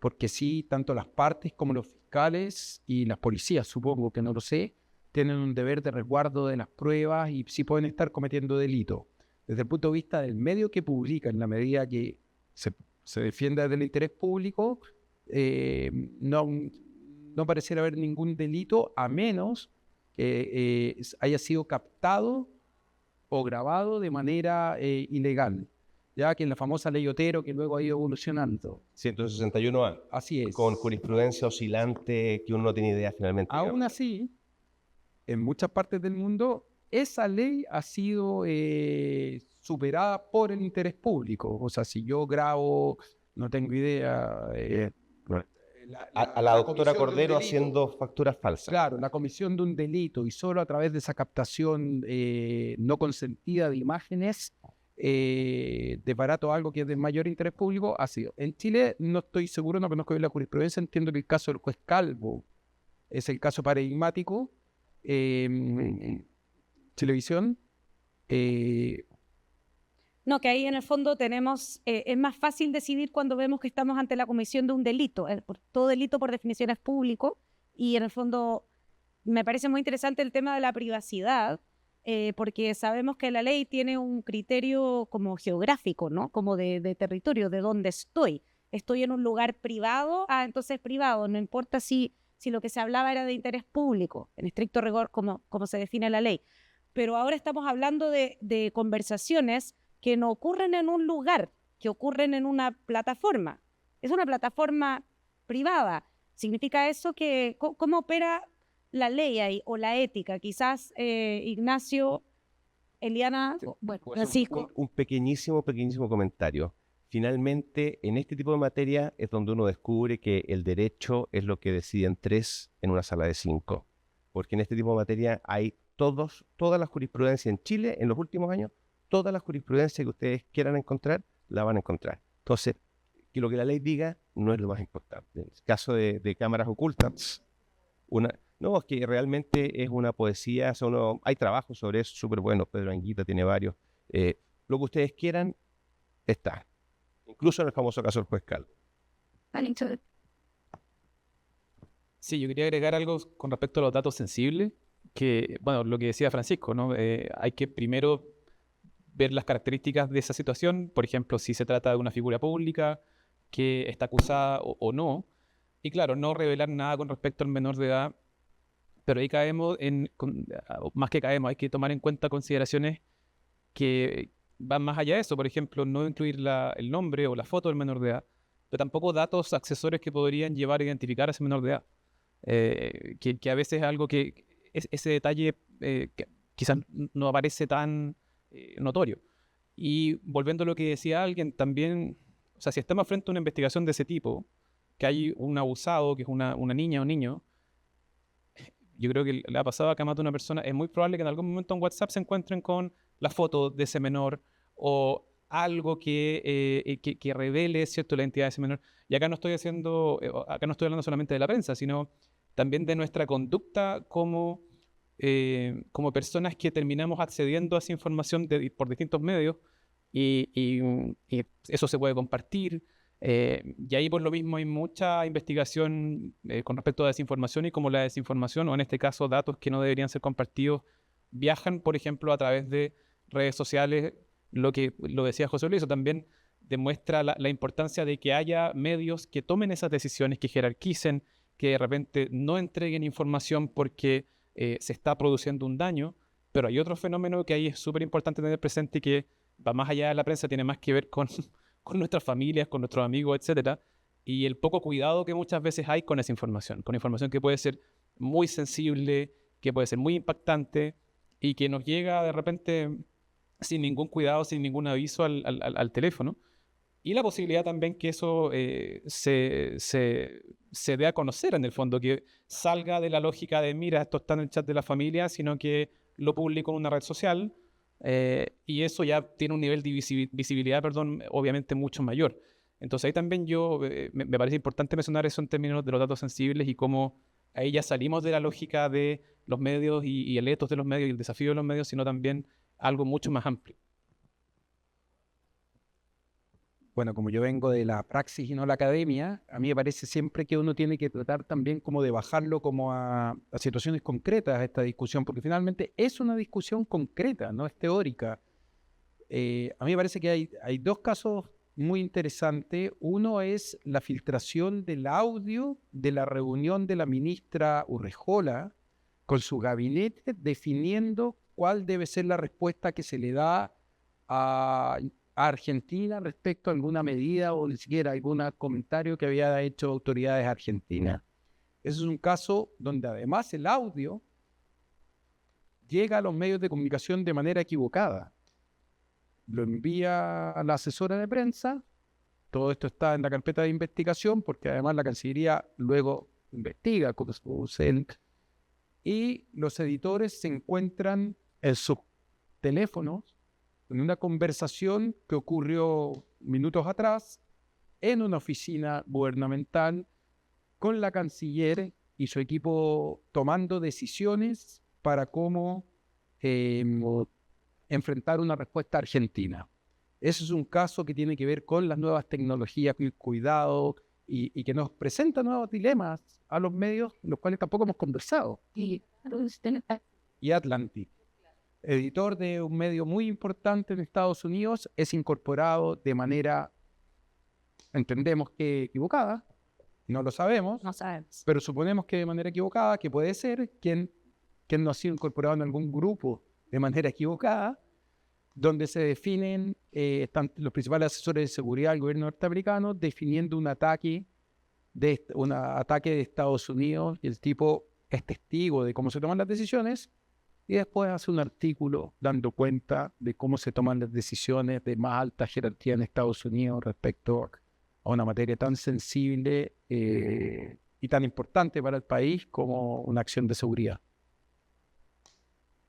porque sí, tanto las partes como los fiscales y las policías, supongo que no lo sé, tienen un deber de resguardo de las pruebas y sí pueden estar cometiendo delito. Desde el punto de vista del medio que publica, en la medida que se defienda del interés público, no pareciera haber ningún delito a menos que haya sido captado o grabado de manera ilegal, ya que en la famosa ley Otero que luego ha ido evolucionando. 161A. Así es. Con jurisprudencia oscilante que uno no tiene idea finalmente. Aún así, en muchas partes del mundo, esa ley ha sido superada por el interés público. O sea, si yo grabo, no tengo idea... a la doctora Cordero haciendo facturas falsas. Claro, la comisión de un delito y solo a través de esa captación no consentida de imágenes desbarato algo que es de mayor interés público ha sido. En Chile no estoy seguro, no conozco bien la jurisprudencia, entiendo que el caso del juez Calvo es el caso paradigmático. Televisión. No, que ahí en el fondo tenemos, es más fácil decidir cuando vemos que estamos ante la comisión de un delito. Todo delito por definición es público y en el fondo me parece muy interesante el tema de la privacidad, porque sabemos que la ley tiene un criterio como geográfico, ¿no? Como de territorio, de dónde estoy. Estoy en un lugar privado, entonces privado, no importa si lo que se hablaba era de interés público, en estricto rigor como se define la ley. Pero ahora estamos hablando de conversaciones que no ocurren en un lugar, que ocurren en una plataforma. Es una plataforma privada. ¿Significa eso que cómo opera la ley ahí o la ética? Quizás Ignacio, Eliana, bueno, Francisco. Un pequeñísimo comentario. Finalmente, en este tipo de materia es donde uno descubre que el derecho es lo que deciden 3 en una sala de 5. Porque en este tipo de materia hay toda la jurisprudencia en Chile en los últimos años, toda la jurisprudencia que ustedes quieran encontrar, la van a encontrar. Entonces, que lo que la ley diga no es lo más importante. En el caso de cámaras ocultas, no, es que realmente es una poesía, hay trabajos sobre eso súper buenos, Pedro Anguita tiene varios. Lo que ustedes quieran está. Incluso en el famoso caso del juez Calvo. Sí, yo quería agregar algo con respecto a los datos sensibles, que, bueno, lo que decía Francisco, ¿no? Hay que primero ver las características de esa situación, por ejemplo, si se trata de una figura pública que está acusada o no, y claro, no revelar nada con respecto al menor de edad, pero ahí caemos más que caemos, hay que tomar en cuenta consideraciones que van más allá de eso, por ejemplo, no incluir el nombre o la foto del menor de edad, pero tampoco datos accesorios que podrían llevar a identificar a ese menor de edad, que a veces es algo que ese detalle que quizás no aparece tan notorio. Y volviendo a lo que decía alguien, también, o sea, si estamos frente a una investigación de ese tipo, que hay un abusado, que es una niña o niño, yo creo que le ha pasado acá más de una persona, es muy probable que en algún momento en WhatsApp se encuentren con la foto de ese menor o algo que revele, ¿cierto?, la identidad de ese menor. Y acá no estoy hablando solamente de la prensa, sino también de nuestra conducta como personas que terminamos accediendo a esa información por distintos medios y eso se puede compartir. Y ahí por lo mismo hay mucha investigación con respecto a desinformación y cómo la desinformación, o en este caso datos que no deberían ser compartidos, viajan, por ejemplo, a través de redes sociales. Lo decía José Luis, eso también demuestra la importancia de que haya medios que tomen esas decisiones, que jerarquicen, que de repente no entreguen información porque se está produciendo un daño, pero hay otro fenómeno que ahí es súper importante tener presente y que va más allá de la prensa, tiene más que ver con nuestras familias, con nuestros amigos, etcétera, y el poco cuidado que muchas veces hay con esa información, con información que puede ser muy sensible, que puede ser muy impactante y que nos llega de repente sin ningún cuidado, sin ningún aviso al teléfono. Y la posibilidad también que eso se dé a conocer en el fondo, que salga de la lógica de, mira, esto está en el chat de la familia, sino que lo publico en una red social, y eso ya tiene un nivel de visibilidad, perdón, obviamente mucho mayor. Entonces ahí también me parece importante mencionar eso en términos de los datos sensibles y cómo ahí ya salimos de la lógica de los medios y el ethos de los medios y el desafío de los medios, sino también algo mucho más amplio. Bueno, como yo vengo de la praxis y no la academia, a mí me parece siempre que uno tiene que tratar también como de bajarlo como a situaciones concretas a esta discusión, porque finalmente es una discusión concreta, no es teórica. A mí me parece que hay dos casos muy interesantes. Uno es la filtración del audio de la reunión de la ministra Urrejola con su gabinete definiendo cuál debe ser la respuesta que se le da a Argentina respecto a alguna medida o ni siquiera algún comentario que había hecho autoridades argentinas. Ese es un caso donde además el audio llega a los medios de comunicación de manera equivocada. Lo envía a la asesora de prensa, todo esto está en la carpeta de investigación porque además la Cancillería luego investiga con su CELC, y los editores se encuentran en sus teléfonos en una conversación que ocurrió minutos atrás en una oficina gubernamental con la canciller y su equipo tomando decisiones para cómo enfrentar una respuesta argentina. Ese es un caso que tiene que ver con las nuevas tecnologías, con el cuidado y que nos presenta nuevos dilemas a los medios, los cuales tampoco hemos conversado. Y Atlantic, editor de un medio muy importante en Estados Unidos, es incorporado de manera, entendemos que equivocada, no lo sabemos, No sabemos. pero suponemos que de manera equivocada, que puede ser quien no ha sido incorporado en algún grupo de manera equivocada, donde se definen, están los principales asesores de seguridad del gobierno norteamericano definiendo un ataque de Estados Unidos, y el tipo es testigo de cómo se toman las decisiones, y después hace un artículo dando cuenta de cómo se toman las decisiones de más alta jerarquía en Estados Unidos respecto a una materia tan sensible y tan importante para el país como una acción de seguridad.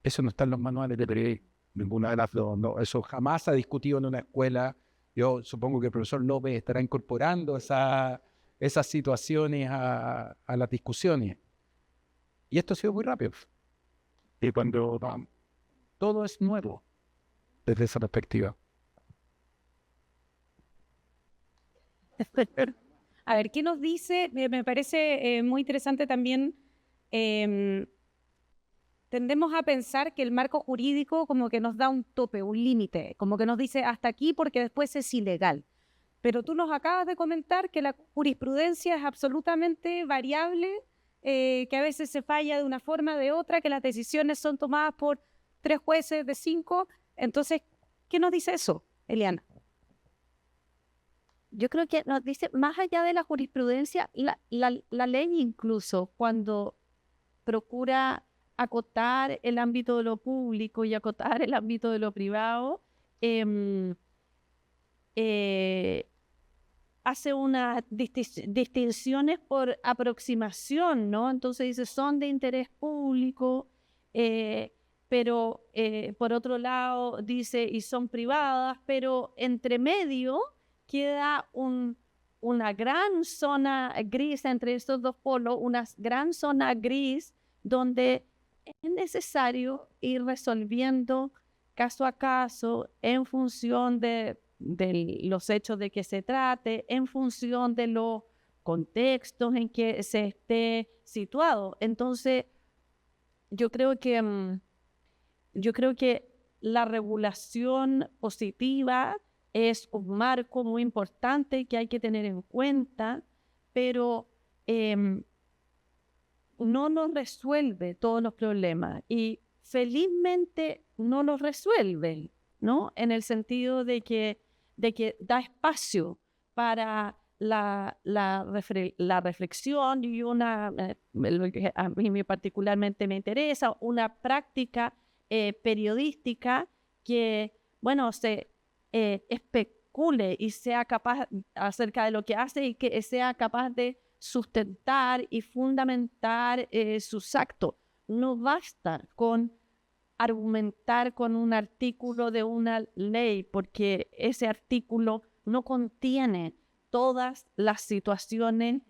Eso no está en los manuales de periodismo, ninguna de las dos. No, eso jamás se ha discutido en una escuela. Yo supongo que el profesor López estará incorporando esas situaciones a las discusiones. Y esto ha sido muy rápido. Y cuando todo es nuevo desde esa perspectiva. A ver, ¿qué nos dice? Me parece muy interesante también. Tendemos a pensar que el marco jurídico como que nos da un tope, un límite, como que nos dice hasta aquí porque después es ilegal. Pero tú nos acabas de comentar que la jurisprudencia es absolutamente variable, que a veces se falla de una forma o de otra, que las decisiones son tomadas por 3 jueces de 5. Entonces, ¿qué nos dice eso, Eliana? Yo creo que nos dice, más allá de la jurisprudencia, la ley incluso, cuando procura acotar el ámbito de lo público y acotar el ámbito de lo privado, hace unas distinciones por aproximación, ¿no? Entonces dice, son de interés público, pero por otro lado dice, y son privadas, pero entre medio queda una gran zona gris entre estos dos polos, una gran zona gris donde es necesario ir resolviendo caso a caso en función de los hechos de que se trate, en función de los contextos en que se esté situado. Entonces, yo creo que la regulación positiva es un marco muy importante que hay que tener en cuenta, pero no nos resuelve todos los problemas y felizmente no los resuelve, ¿no? En el sentido de que da espacio para la reflexión y lo que a mí particularmente me interesa, una práctica periodística que, bueno, articule y sea capaz acerca de lo que hace y que sea capaz de sustentar y fundamentar sus actos. No basta con argumentar con un artículo de una ley, porque ese artículo no contiene todas las situaciones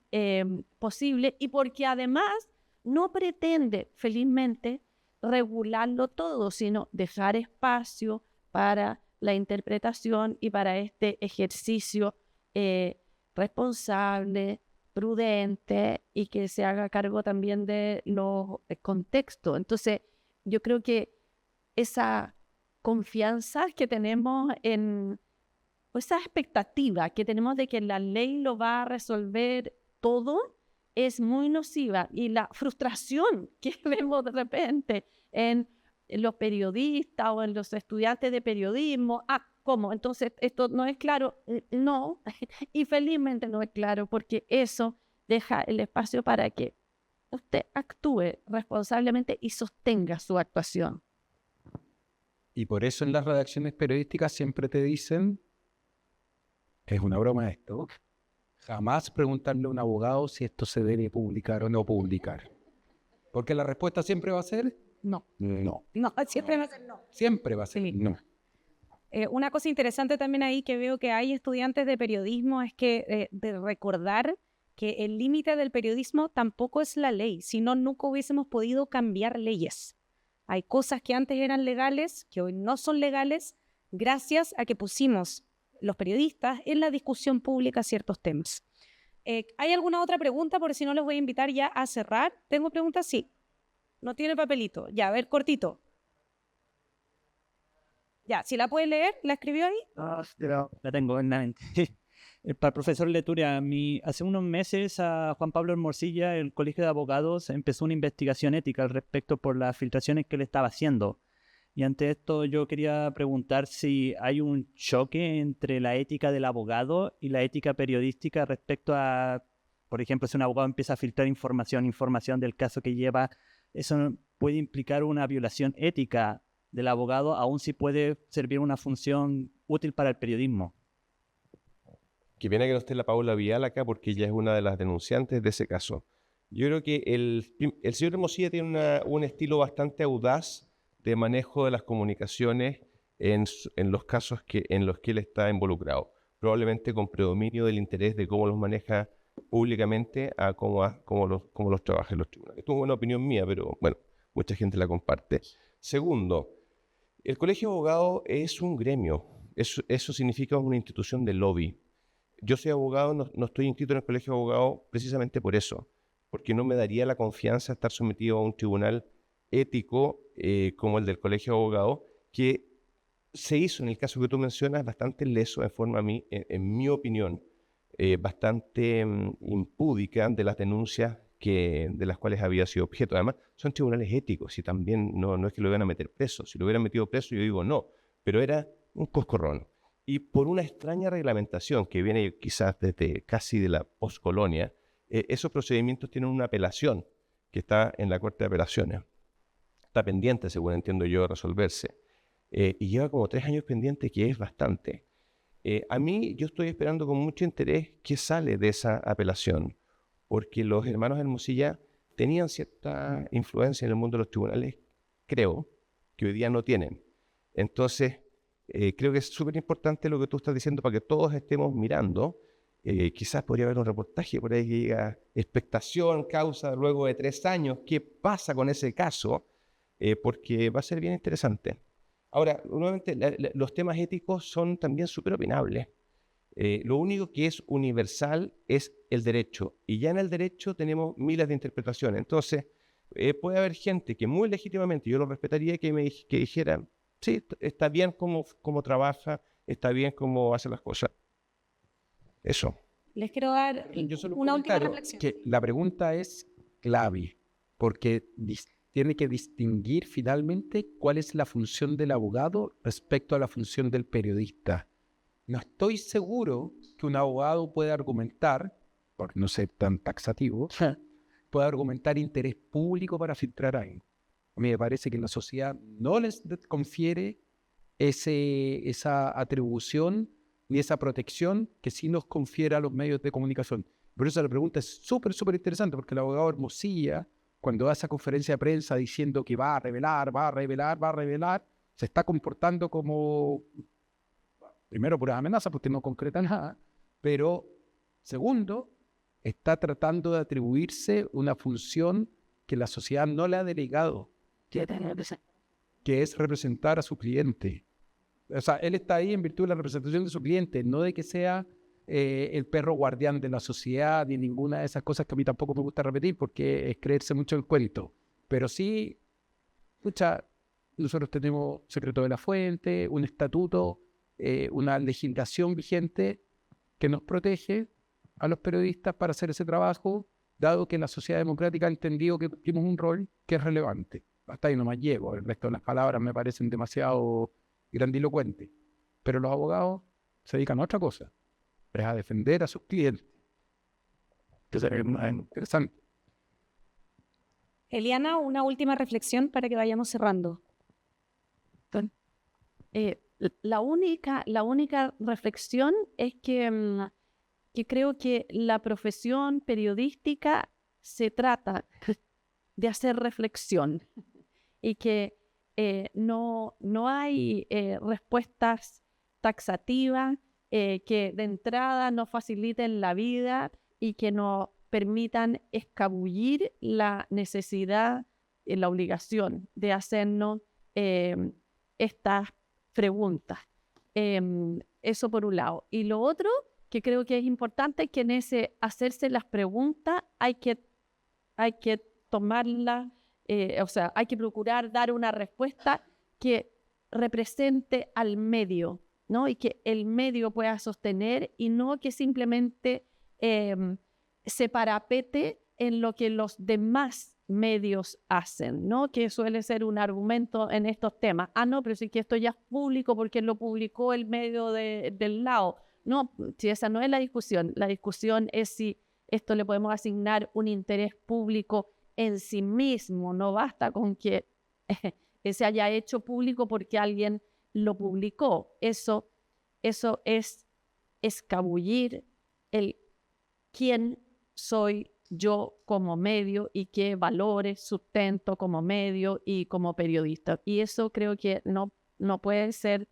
posibles y porque además no pretende, felizmente, regularlo todo, sino dejar espacio para la interpretación y para este ejercicio responsable, prudente y que se haga cargo también de los contextos. Entonces, yo creo que esa confianza que tenemos o esa expectativa que tenemos de que la ley lo va a resolver todo es muy nociva, y la frustración que vemos de repente en los periodistas o en los estudiantes de periodismo, ¿cómo? Entonces esto no es claro, no, y felizmente no es claro, porque eso deja el espacio para que usted actúe responsablemente y sostenga su actuación. Y por eso en las redacciones periodísticas siempre te dicen, es una broma esto, jamás preguntarle a un abogado si esto se debe publicar o no publicar. Porque la respuesta siempre va a ser No. no. No, siempre va a ser no. Siempre va a ser Sí. no. Una cosa interesante también ahí que veo que hay estudiantes de periodismo es que de recordar que el límite del periodismo tampoco es la ley, si no, nunca hubiésemos podido cambiar leyes. Hay cosas que antes eran legales, que hoy no son legales, gracias a que pusimos los periodistas en la discusión pública ciertos temas. ¿Hay alguna otra pregunta? Porque si no, les voy a invitar ya a cerrar. ¿Tengo preguntas? Sí. ¿No tiene papelito? Ya, a ver, cortito. Ya, si la puede leer, ¿la escribió ahí? La tengo en la mente. Para el profesor Leturia, hace unos meses a Juan Pablo Hermosilla, el Colegio de Abogados, empezó una investigación ética al respecto por las filtraciones que él estaba haciendo. Y ante esto yo quería preguntar si hay un choque entre la ética del abogado y la ética periodística respecto a, por ejemplo, si un abogado empieza a filtrar información del caso que lleva, ¿eso puede implicar una violación ética del abogado, aun si puede servir una función útil para el periodismo? Qué pena que no esté la Paula Vial acá, porque ella es una de las denunciantes de ese caso. Yo creo que el señor Hermosilla tiene un estilo bastante audaz de manejo de las comunicaciones en los casos en los que él está involucrado, probablemente con predominio del interés de cómo los maneja públicamente a cómo los trabaja en los tribunales. Esto es una opinión mía, pero bueno, mucha gente la comparte. Segundo, el Colegio de Abogados es un gremio, eso significa una institución de lobby. Yo soy abogado, no estoy inscrito en el Colegio de Abogados precisamente por eso, porque no me daría la confianza estar sometido a un tribunal ético como el del Colegio de Abogados, que se hizo en el caso que tú mencionas bastante leso en mi opinión, bastante impúdica de las denuncias de las cuales había sido objeto. Además, son tribunales éticos y también no es que lo iban a meter preso. Si lo hubieran metido preso, yo digo no, pero era un coscorrón. Y por una extraña reglamentación que viene quizás desde casi de la poscolonia, esos procedimientos tienen una apelación que está en la Corte de Apelaciones. Está pendiente, según entiendo yo, de resolverse. Y lleva como 3 años pendiente, que es bastante. Yo estoy esperando con mucho interés qué sale de esa apelación, porque los hermanos Hermosilla tenían cierta influencia en el mundo de los tribunales, creo, que hoy día no tienen. Entonces, creo que es súper importante lo que tú estás diciendo para que todos estemos mirando. Quizás podría haber un reportaje por ahí que diga expectación, causa luego de 3 años, qué pasa con ese caso, porque va a ser bien interesante. Ahora, nuevamente, los temas éticos son también súper opinables. Lo único que es universal es el derecho, y ya en el derecho tenemos miles de interpretaciones. Entonces, puede haber gente que muy legítimamente, yo lo respetaría, que dijera, sí, está bien cómo trabaja, está bien cómo hace las cosas. Eso. Les quiero dar una última reflexión. Que la pregunta es clave, porque tiene que distinguir finalmente cuál es la función del abogado respecto a la función del periodista. No estoy seguro que un abogado pueda argumentar, por no ser tan taxativo, pueda argumentar interés público para filtrar a alguien. A mí me parece que la sociedad no les confiere esa atribución ni esa protección que sí nos confiere a los medios de comunicación. Por eso la pregunta es súper, súper interesante, porque el abogado Hermosilla, cuando da esa conferencia de prensa diciendo que va a revelar, se está comportando como, primero, puras amenazas, porque no concreta nada, pero segundo, está tratando de atribuirse una función que la sociedad no le ha delegado, que es representar a su cliente. O sea, él está ahí en virtud de la representación de su cliente, no de que sea el perro guardián de la sociedad ni ninguna de esas cosas que a mí tampoco me gusta repetir porque es creerse mucho el cuento. Pero sí, escucha, nosotros tenemos secreto de la fuente, un estatuto, una legislación vigente que nos protege a los periodistas para hacer ese trabajo, dado que la sociedad democrática ha entendido que cumplimos un rol que es relevante. Hasta ahí nomás llego, el resto de las palabras me parecen demasiado grandilocuentes. Pero los abogados se dedican a otra cosa, es a defender a sus clientes. Entonces es más interesante. Eliana, una última reflexión para que vayamos cerrando. La única reflexión es que creo que la profesión periodística se trata de hacer reflexión y que no hay respuestas taxativas que de entrada nos faciliten la vida y que nos permitan escabullir la necesidad y la obligación de hacernos estas preguntas. Eso por un lado. Y lo otro que creo que es importante es que en ese hacerse las preguntas hay que tomarla, o sea, hay que procurar dar una respuesta que represente al medio, ¿no? Y que el medio pueda sostener y no que simplemente se parapete en lo que los demás medios hacen, ¿no? Que suele ser un argumento en estos temas. Ah, no, pero sí que esto ya es público porque lo publicó el medio del lado. No, si esa no es la discusión. La discusión es si esto le podemos asignar un interés público en sí mismo. No basta con que se haya hecho público porque alguien lo publicó. Eso es escabullir el quién soy yo como medio y qué valores sustento como medio y como periodista. Y eso creo que no puede ser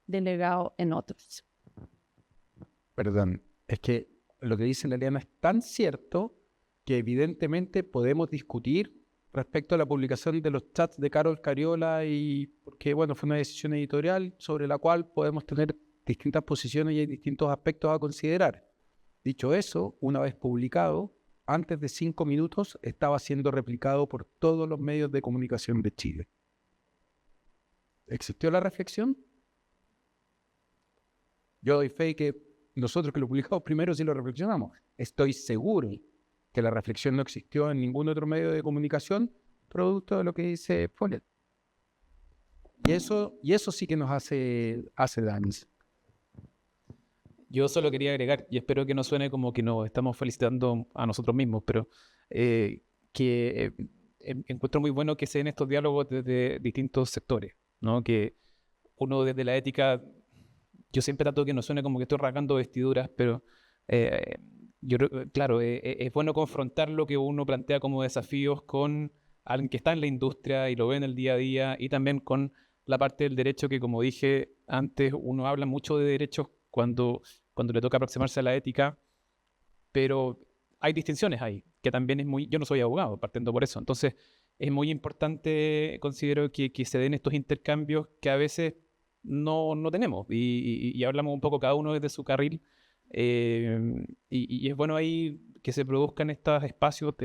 delegado en otros. Perdón, es que lo que dice la Eliana es tan cierto que evidentemente podemos discutir respecto a la publicación de los chats de Carol Cariola y porque, bueno, fue una decisión editorial sobre la cual podemos tener distintas posiciones y hay distintos aspectos a considerar. Dicho eso, una vez publicado, antes de 5 minutos estaba siendo replicado por todos los medios de comunicación de Chile. ¿Existió la reflexión? Yo doy fe que nosotros que lo publicamos primero sí lo reflexionamos. Estoy seguro que la reflexión no existió en ningún otro medio de comunicación producto de lo que dice Follett. Y eso sí que nos hace daño. Yo solo quería agregar, y espero que no suene como que nos estamos felicitando a nosotros mismos, pero encuentro muy bueno que se den estos diálogos desde distintos sectores, ¿no? Que uno desde la ética, yo siempre trato que no suene como que estoy rasgando vestiduras, pero yo claro, es bueno confrontar lo que uno plantea como desafíos con alguien que está en la industria y lo ve en el día a día, y también con la parte del derecho que, como dije antes, uno habla mucho de derechos cuando le toca aproximarse a la ética, pero hay distinciones ahí, que también es yo no soy abogado, partiendo por eso, entonces es muy importante, considero, que se den estos intercambios que a veces no tenemos, y hablamos un poco cada uno desde su carril, y es bueno ahí que se produzcan estos espacios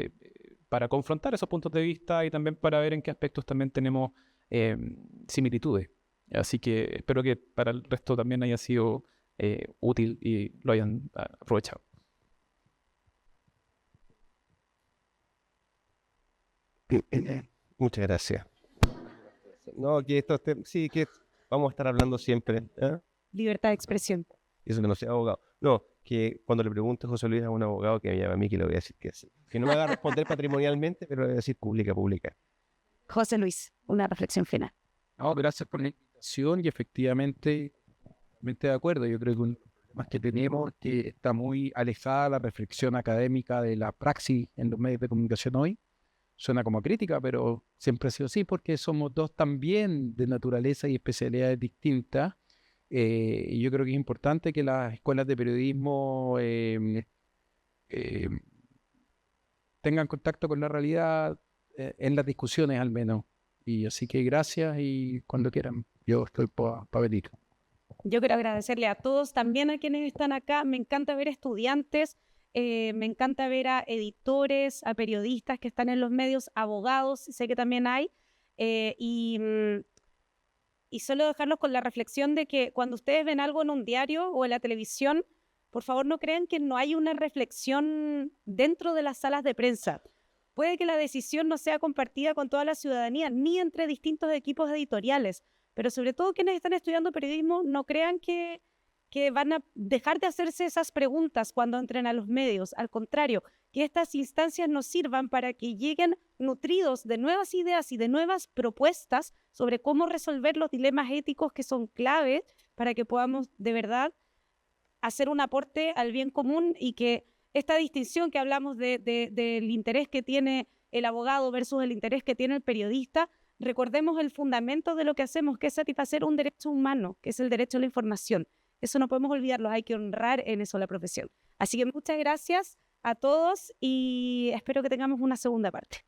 para confrontar esos puntos de vista y también para ver en qué aspectos también tenemos similitudes. Así que espero que para el resto también haya sido útil y lo hayan aprovechado. Muchas gracias. No, que sí, que vamos a estar hablando siempre. Libertad de expresión. Y eso que no sea abogado. No, que cuando le pregunte José Luis a un abogado que me llame a mí, que le voy a decir que sí. Que no me haga responder patrimonialmente, pero le voy a decir pública. José Luis, una reflexión final. No, gracias por la invitación y efectivamente de acuerdo. Yo creo que un más que tenemos, que está muy alejada la reflexión académica de la praxis en los medios de comunicación hoy. Suena como crítica, pero siempre ha sido así porque somos dos también de naturaleza y especialidades distintas. Y yo creo que es importante que las escuelas de periodismo tengan contacto con la realidad en las discusiones al menos. Y así que gracias y cuando quieran, yo estoy para venir. Yo quiero agradecerle a todos, también a quienes están acá. Me encanta ver estudiantes, me encanta ver a editores, a periodistas que están en los medios, abogados, sé que también hay. Y solo dejarlos con la reflexión de que cuando ustedes ven algo en un diario o en la televisión, por favor no crean que no hay una reflexión dentro de las salas de prensa. Puede que la decisión no sea compartida con toda la ciudadanía, ni entre distintos equipos editoriales, pero sobre todo quienes están estudiando periodismo, no crean que van a dejar de hacerse esas preguntas cuando entren a los medios. Al contrario, que estas instancias nos sirvan para que lleguen nutridos de nuevas ideas y de nuevas propuestas sobre cómo resolver los dilemas éticos que son claves para que podamos de verdad hacer un aporte al bien común y que esta distinción que hablamos del interés que tiene el abogado versus el interés que tiene el periodista, recordemos el fundamento de lo que hacemos, que es satisfacer un derecho humano, que es el derecho a la información. Eso no podemos olvidarlo, hay que honrar en eso la profesión. Así que muchas gracias a todos y espero que tengamos una segunda parte.